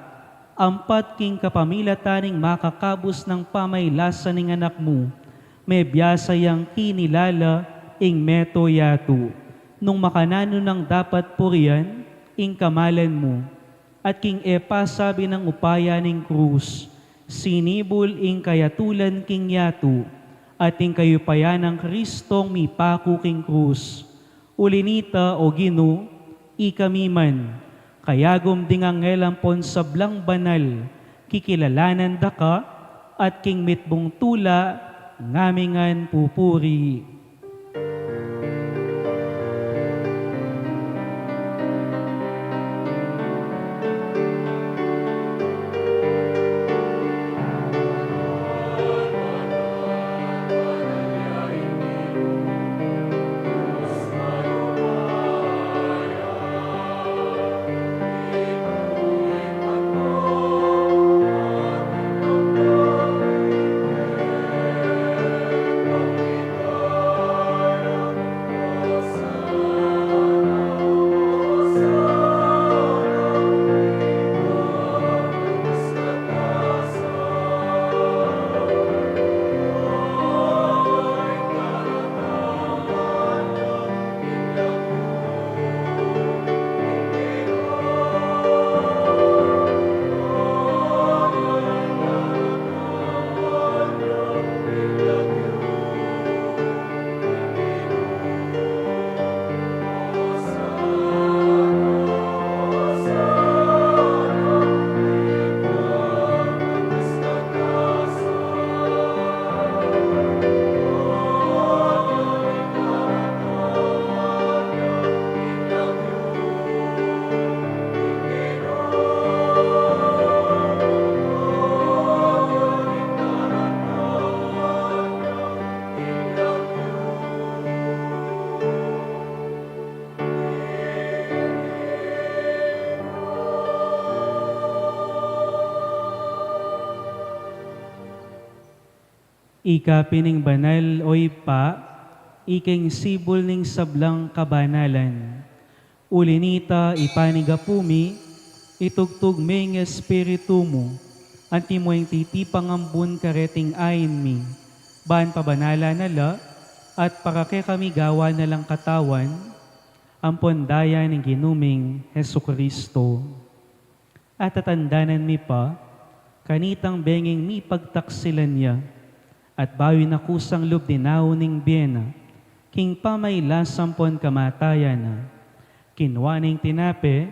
ampat king kapamilataning makakabos ng pamaylasan ng anak mo, may biyasayang kinilala ing meto yato, nung makanano ng dapat purian, ing kamalan mo, at king epa sabi ng upaya ning krus, sinibol ing kayatulan king yato, at ing kayupayan ng Kristong mipaku king krus. Ulinita o Gino, ikami man, kayagom ding angelampon sablang banal, kikilalanan daka, at king mitbong tula, ngamingan pupuri. Ikapining banal oy pa, iking sibol ning sablang kabanalan. Ulinita ipanigapumi, itugtog ming espiritu mo, anti mo yung titipang ambun kareting ayin mi, baan pabanala nala, at parake kami gawa na lang katawan, ampon daya ng ginuming Hesu Kristo. At tatandanan mi pa, kanitang benging mi pagtaksilan niya, at bawi na kusang loob dinaw ning biyena, king pamaylasampon kamatayan na, kinwaning tinape,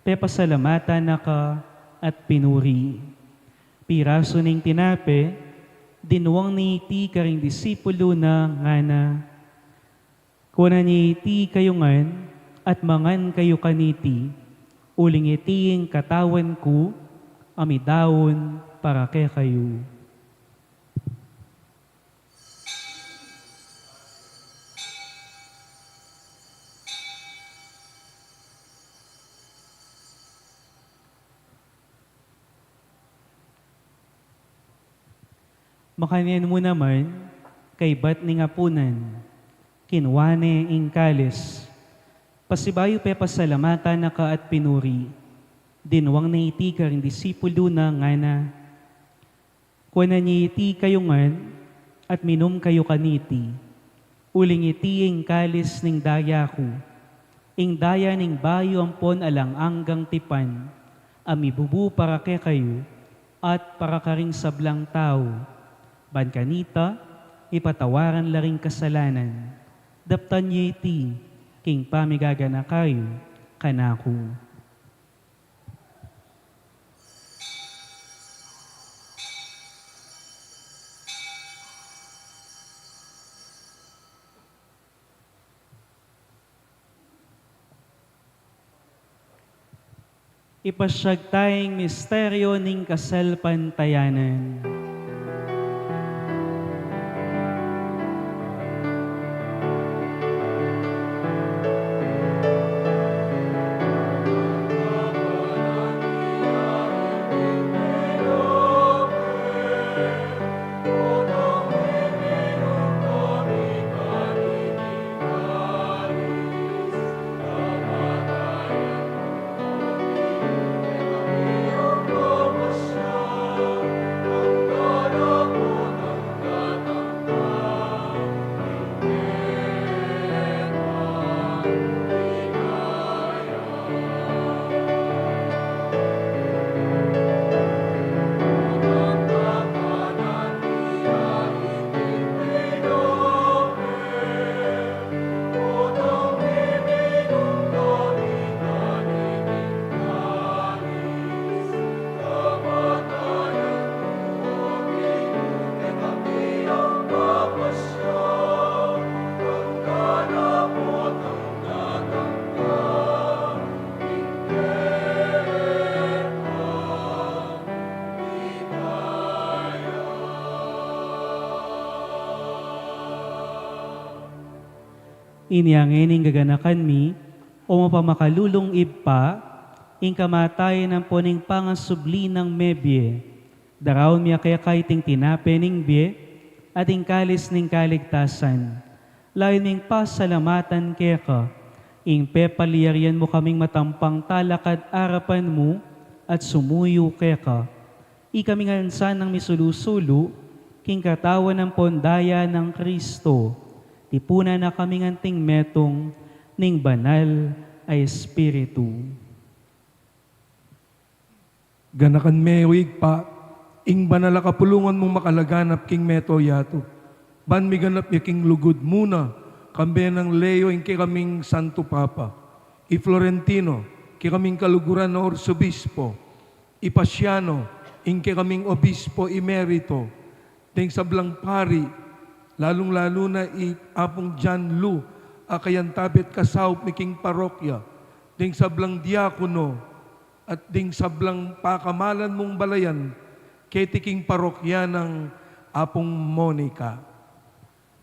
pepasalamatan na ka at pinuri. Piraso ning tinape, dinuwang ni iti karing disipulo na ngana, kuna ni iti kayo ngan, at mangan kayo kaniti, uling itiing katawan ko, amidawon para kay kayo. Makanyan mo naman, kay bat ni ngapunan, kinwane ing kalis, pasibayo pe pasalamatan na ka at pinuri, dinwang na iti karing disipulo na ngana, kuna ni iti kayo ngan, at minom kayo kaniti, uling iti ing kalis ning daya ko, ing daya ning bayo ampon alang anggang tipan, amibubu para ke kayo, at para karing sablang tao, ban kanita, ipatawaran laring kasalanan. Daptan niyo iti, king pamigagana kayo, kanako. Ipasyag tayong misteryo ning kasalpantayanan. Iniangin gaganakan mi, o mapamakadulong ibpa, ing kamatayan ng poning pangasubli ng mebye. Darawon mi kaya kaiting tinape ning bie, at ing kalis ning kaligtasan. Lain ming pasalamatan keka, ing pepaliyarian mo kaming matampang talakad arapan mo, at sumuyo keka. Ikaming ansan ng misulusulu, king katawan ng pondaya ng Kristo. Tipuna na kaming anting metong, ning banal ay Espiritu. Ganakan mewig pa, ing banala kapulungan mong makalaganap king meto yato. Ban mi ganap ya king lugod muna, kambe ng Leo ing kaming Santo Papa. I Florentino, kaming kaluguran na Orsobispo. I Pasiano, ing kaming Obispo Emerito. Ting sablang pari, lalong-lalo na i Apong John Lu, akayan tabet kasawp ni king parokya. Ting sablang diakono, at ding sablang pakamalan mong balayan, ketiking parokya ng Apong Monica.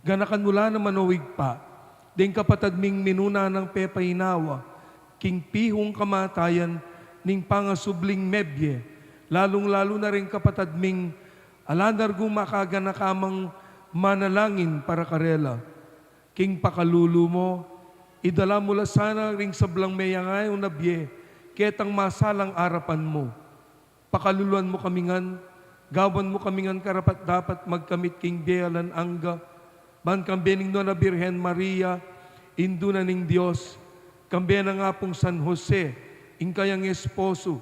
Ganakan mula na manawig pa, ding kapatad ming minuna ng pepaynawa, king pihong kamatayan, ning pangasubling mebye, lalong-lalo na rin kapatad ming alandar gumakaganakamang manalangin para karela. King pakalulu mo, idala mula sana ring sablang mayangay o nabye, ketang masalang arapan mo. Pakaluluan mo kamingan, gawan mo kamingan karapat dapat magkamit king bealan angga, ban kambening no na Birhen Maria, induna ning Diyos, kambe na nga pong San Jose, ing kayang esposo,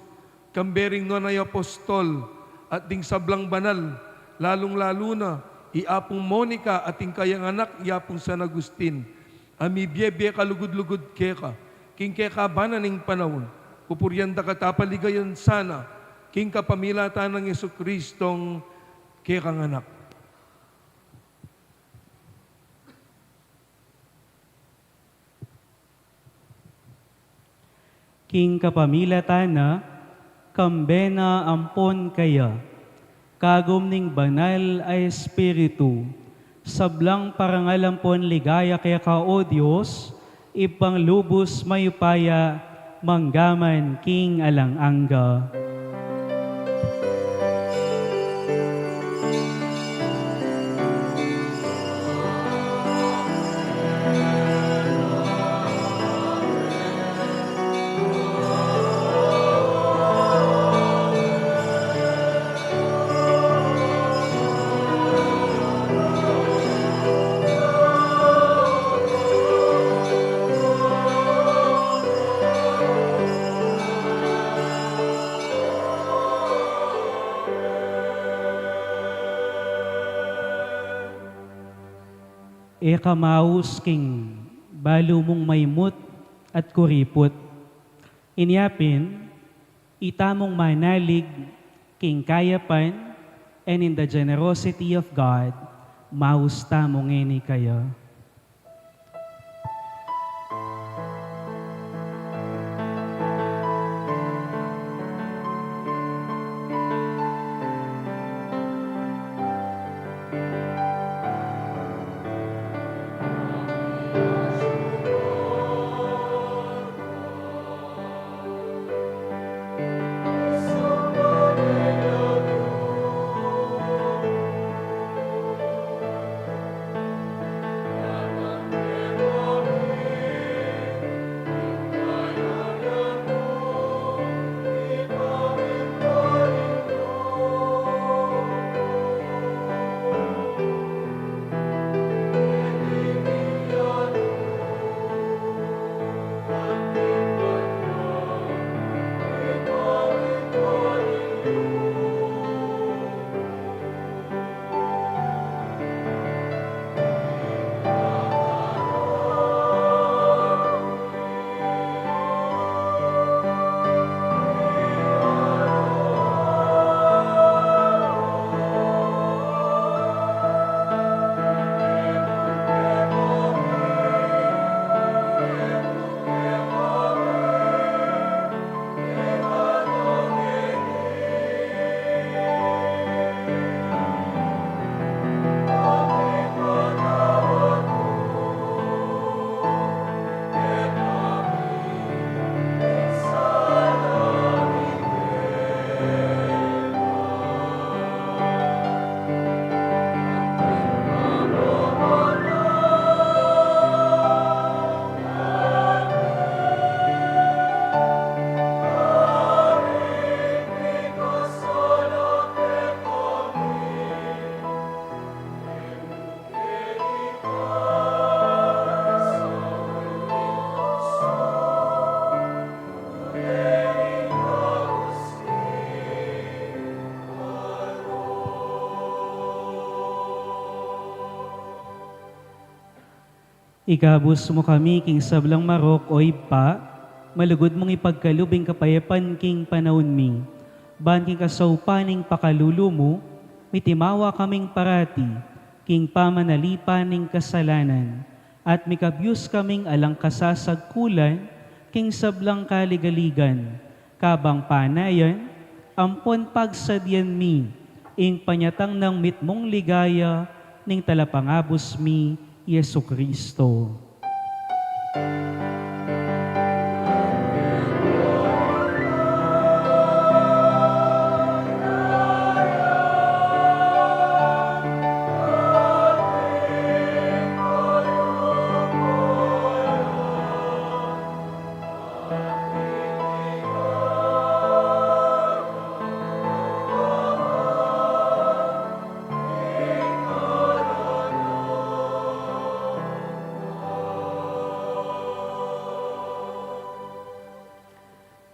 kambering no na apostol, at ding sablang banal, lalong-lalo na, iapong Monica at ing kayang anak, iapong San Agustin, ami biye kalugod-lugod keka, king keka bananing panahon, pupuryanda katapaligayan sana, king kapamilatan ng Yesu Kristong kekang anak. King kapamilatan na, kambena ampon kaya, kagom ning banal ay Espiritu, sablang parangalampon ligaya kaya ka o Diyos, ipang lubos mayupaya, manggaman king alanganga. Kamaus king balo mong maymut at kuripot. Inyapin, itamong manalig king kayapan, and in the generosity of God, maus tamong ngeni kaya. Igabos mo kami king sablang marok o ipa, malugod mong ipagkalubing kapayapan king panahon mi. Ban king kasaupaning pakalulu mo, mitimawa kaming parati, king pamanalipaning kasalanan, at mikabyus kaming alang kasasagkulan, king sablang kaligaligan, kabang panayan, ampon pagsadyan mi, ing panyatang ng mitmong ligaya, ning talapangabos mi, Yesu Kristo.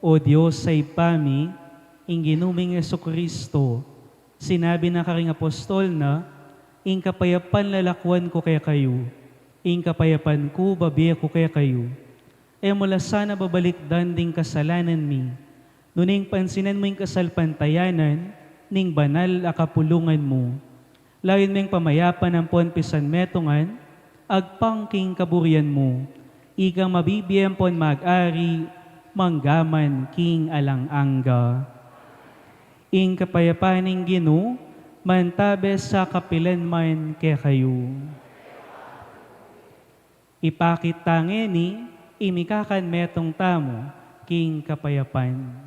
O Diyos sa ipami, ing ginuming Yesu Kristo, sinabi na karing apostol na, ing kapayapan lalakwan ko kaya kayo, ing kapayapan ko babiya ko kaya kayo. E mula sana babalik danding kasalanan mi, nuning pansinan mo ing kasalpantayanan, ning banal akapulungan mo. Layon mo ing pamayapan ng ponpisan metongan, agpangking kaburian mo, ikang mabibiyang pon mag-ari, manggaman king alang-angga. Ing kapayapaning Gino, mantabes sa kapilan man kaya kayo. Ipakit tangeni, imikakan metong tamo, king kapayapan.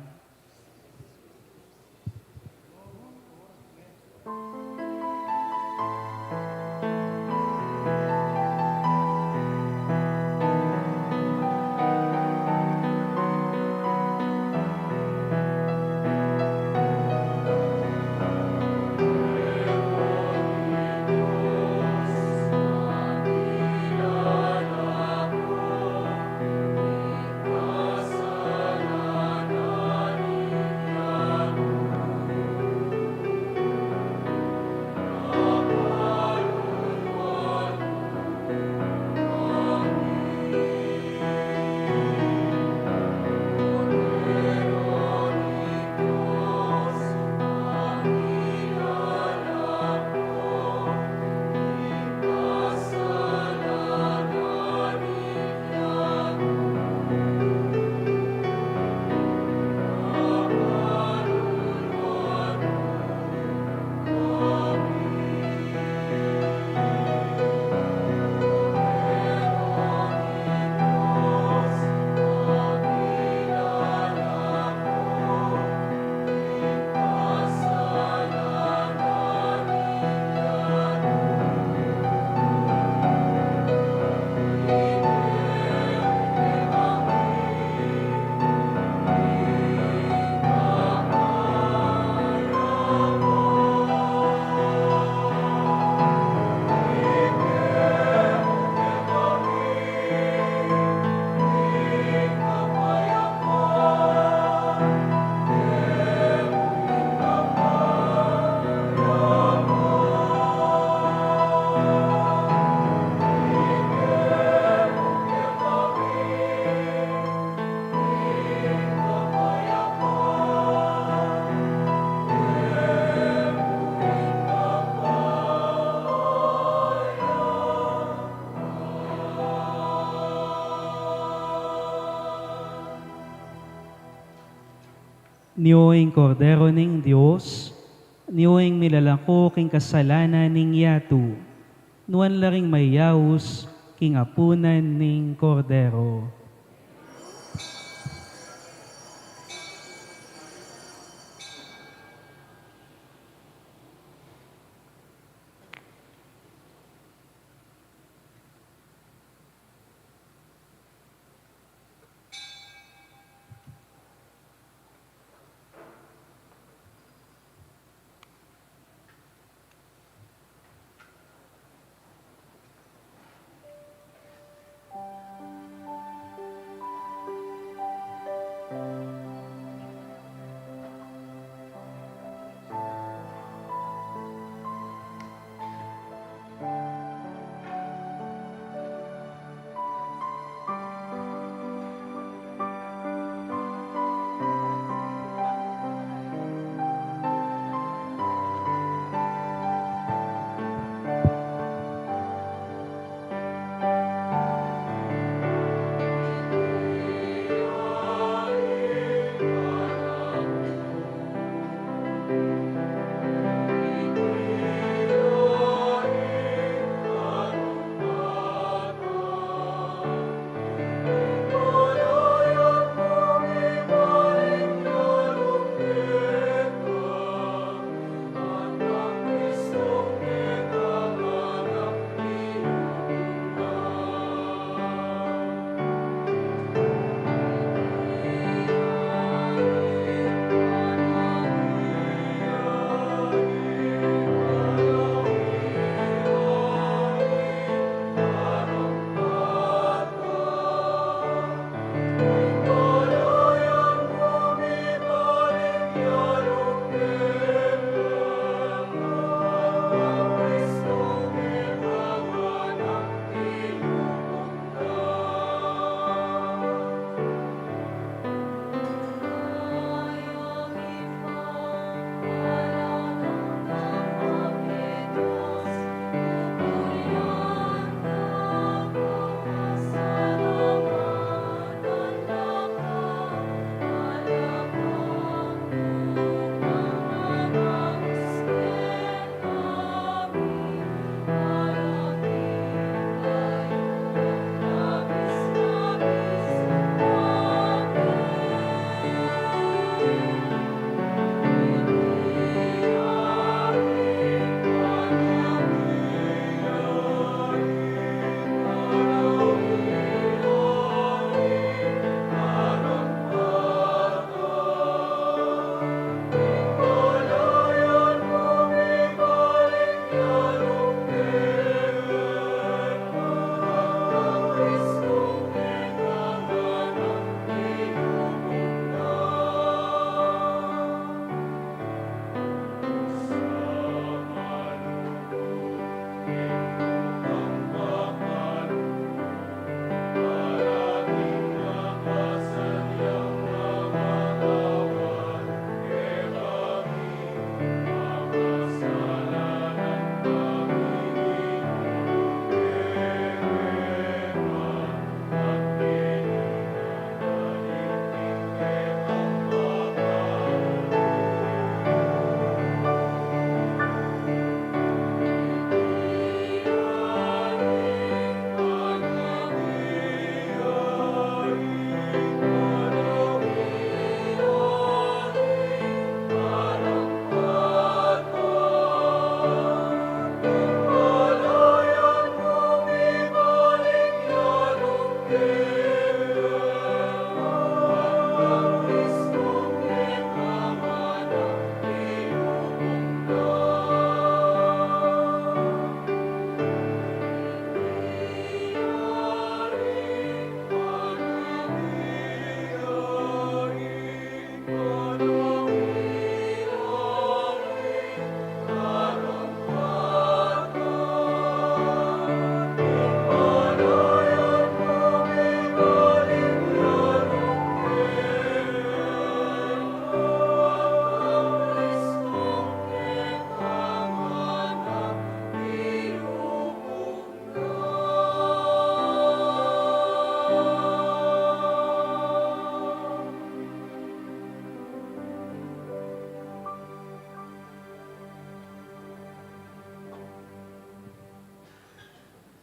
Niyoing kordero ning Diyos, niyoing milalako king kasalanan ning yatu, nuan laring mayawus king apunan ning kordero.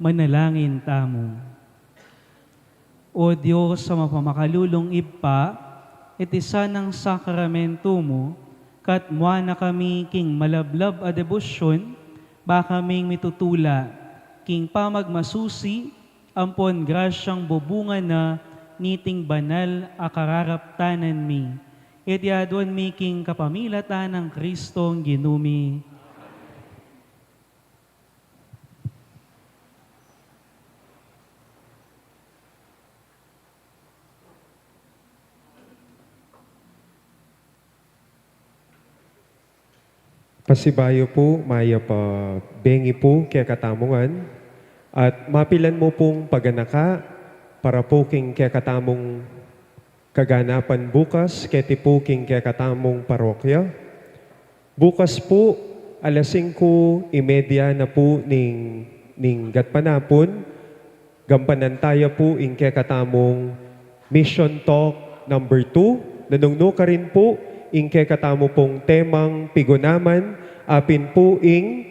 Manalangin tamo. O Diyos, sa mapamakalulong ipa, itisa ng sakramento mo, kat mua na kami king malablab a debosyon, ba kaming mitutula, king pamagmasusi, ampon grasyang bubunga na, niting banal a kararaptanan mi. Itiadwan mi king kapamilatan ng Kristong ginumi. Pasibayo po, maya pa bengi po kaya katamungan, at mapilan mo pong paganaka para po king kaya katamong kaganapan bukas, keti po king kaya katamong parokya. Bukas po, alas 5:30 na po ning gatpanapon, gampanan tayo po ing kaya katamong Mission Talk number 2. Nanungno ka rin po ing kaya katamo pong temang pigunaman, apin po ing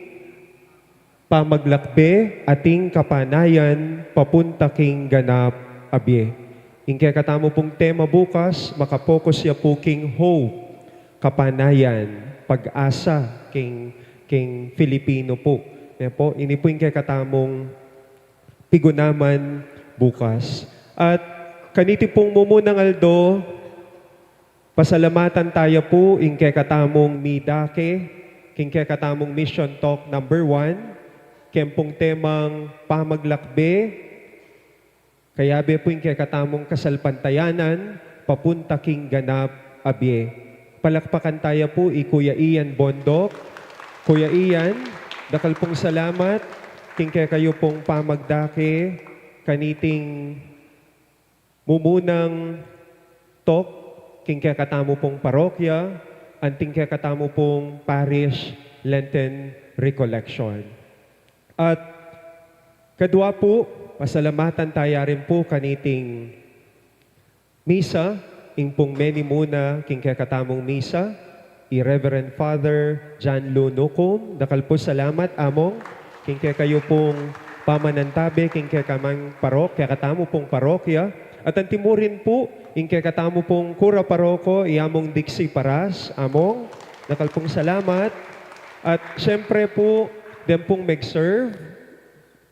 pamaglakbe ating kapanayan papunta king ganap abye. Ing kaya katamo pong tema bukas, makapokus ya po king hope, kapanayan, pag-asa king Filipino po. Kaya po, ini po ing kaya katamong pigunaman bukas. At kaniti pong mumunang Aldo, pasalamatan tayo po ing kaya katamong midake, king kaya katamong Mission Talk number 1, kempong temang pamaglakbe, kaya be po ing kaya katamong kasalpantayanan, papunta king ganap abye. Palakpakan tayo po Kuya Ian Bondok. Kuya Ian, dakal pong salamat, king kaya kayo pong pamagdake, kaniting mumunang talk, king kaya katamo pong parokya, anting kaya katamo pong parish Lenten recollection. At kadwa po, pasalamatan tayo rin po kaniting misa, ing pong meni muna, king kaya katamong misa, i-Reverend Father John Lunucom, dakal po salamat among, king kaya kayo pong pamanantabe, king kaya kamang parokya, katamo pong parokya, at ang timurin po, ing kaya katamo pong kura paroko, iamong Dixie Paras, among, dakal pong salamat. At syempre po, dem pong mag-serve,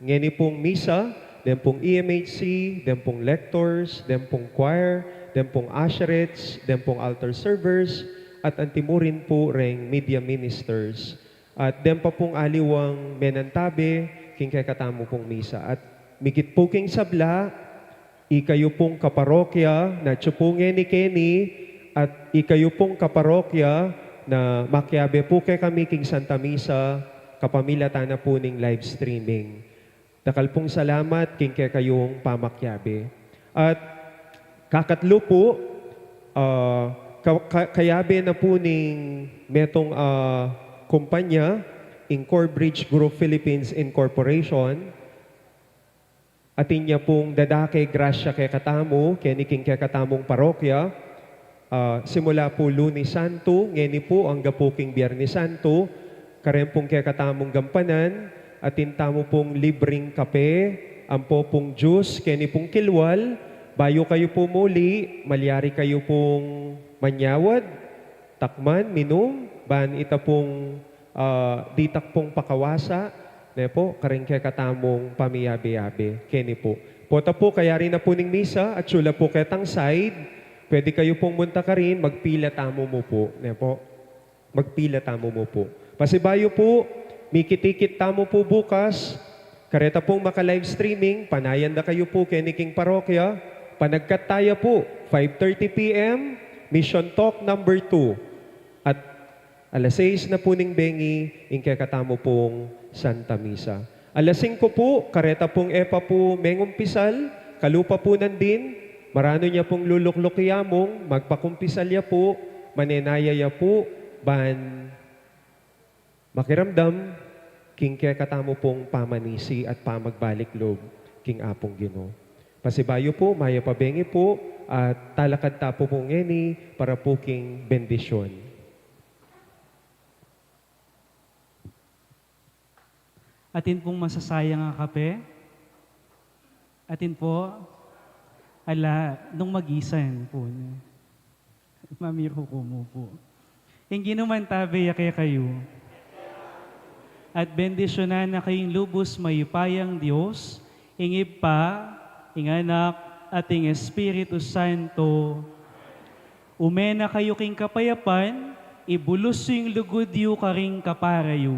ngeni pong misa, dem pong EMHC, dem pong lectors, dem pong choir, dem pong usherates, dem pong altar servers, at ang timurin po ring media ministers. At dem pa pong aliwang menantabe, king kaya katamo pong misa. At mikit po king sabla, ikayo pong kaparokya na tsupungin ni Kenny, at ikayo pong kaparokya na makyabe po kay kami king Santa Misa, kapamilatan na po ning live streaming. Dakal pong salamat king kay kayong pamakyabe. At kakatlo po, kayabe na po ning metong kumpanya, in Corebridge Group Philippines Incorporation, atin niya pong dadake grasya kay katamo, keniking kay katamong parokya, simula po Lunes Santo, ngeni po ang gapuking Biyernes Santo, karen pong kay katamong gampanan, atin tamo pong libreng kape, ampo pong juice, keni pong kilwal, bayo kayo po muli, malyari kayo pong manyawad, takman, minum, ban ita pong ditak pong pakawasa, ne po, karing kay katamong pamiyabe-yabe, keni po. Pota po, kaya rin na po ning misa, at sula po ketang side, pwede kayo pong munta ka rin, magpila tamo mo po, ne po, magpila tamo mo po. Pasibayo po, mikitikit tamo po bukas, kareta pong maka-live streaming, panayan na kayo po keniking parokya, panagkat tayo po, 5:30 p.m., Mission Talk number 2, at alas 6 na po ning bengi, ingkay katamo pong Santa Misa. Alas 5 po, kareta pong epa po mengumpisal, kalupa po nandin, marano niya pong luluklukiyamong, magpakumpisal ya po, manenaya ya po, ban makiramdam, king kaya katamo pong pamanisi at pamagbalik loob, king apong Ginoo. Pasibayo po, maya pabengi po, at talakad tapo pong ngeni para po king bendisyon. Atin pong masasayang ang kape, Atin po, nung magisan po, mamiro ko mo po. Hindi naman tabi yake kayo. At bendisyonan na kayong lubos mayupayang Diyos, ingib pa, ing anak, at ing Espiritu Santo. Umena kayo king kapayapan, ibulos yung lugod yu karing kaparayo.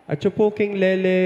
At siya po King Lele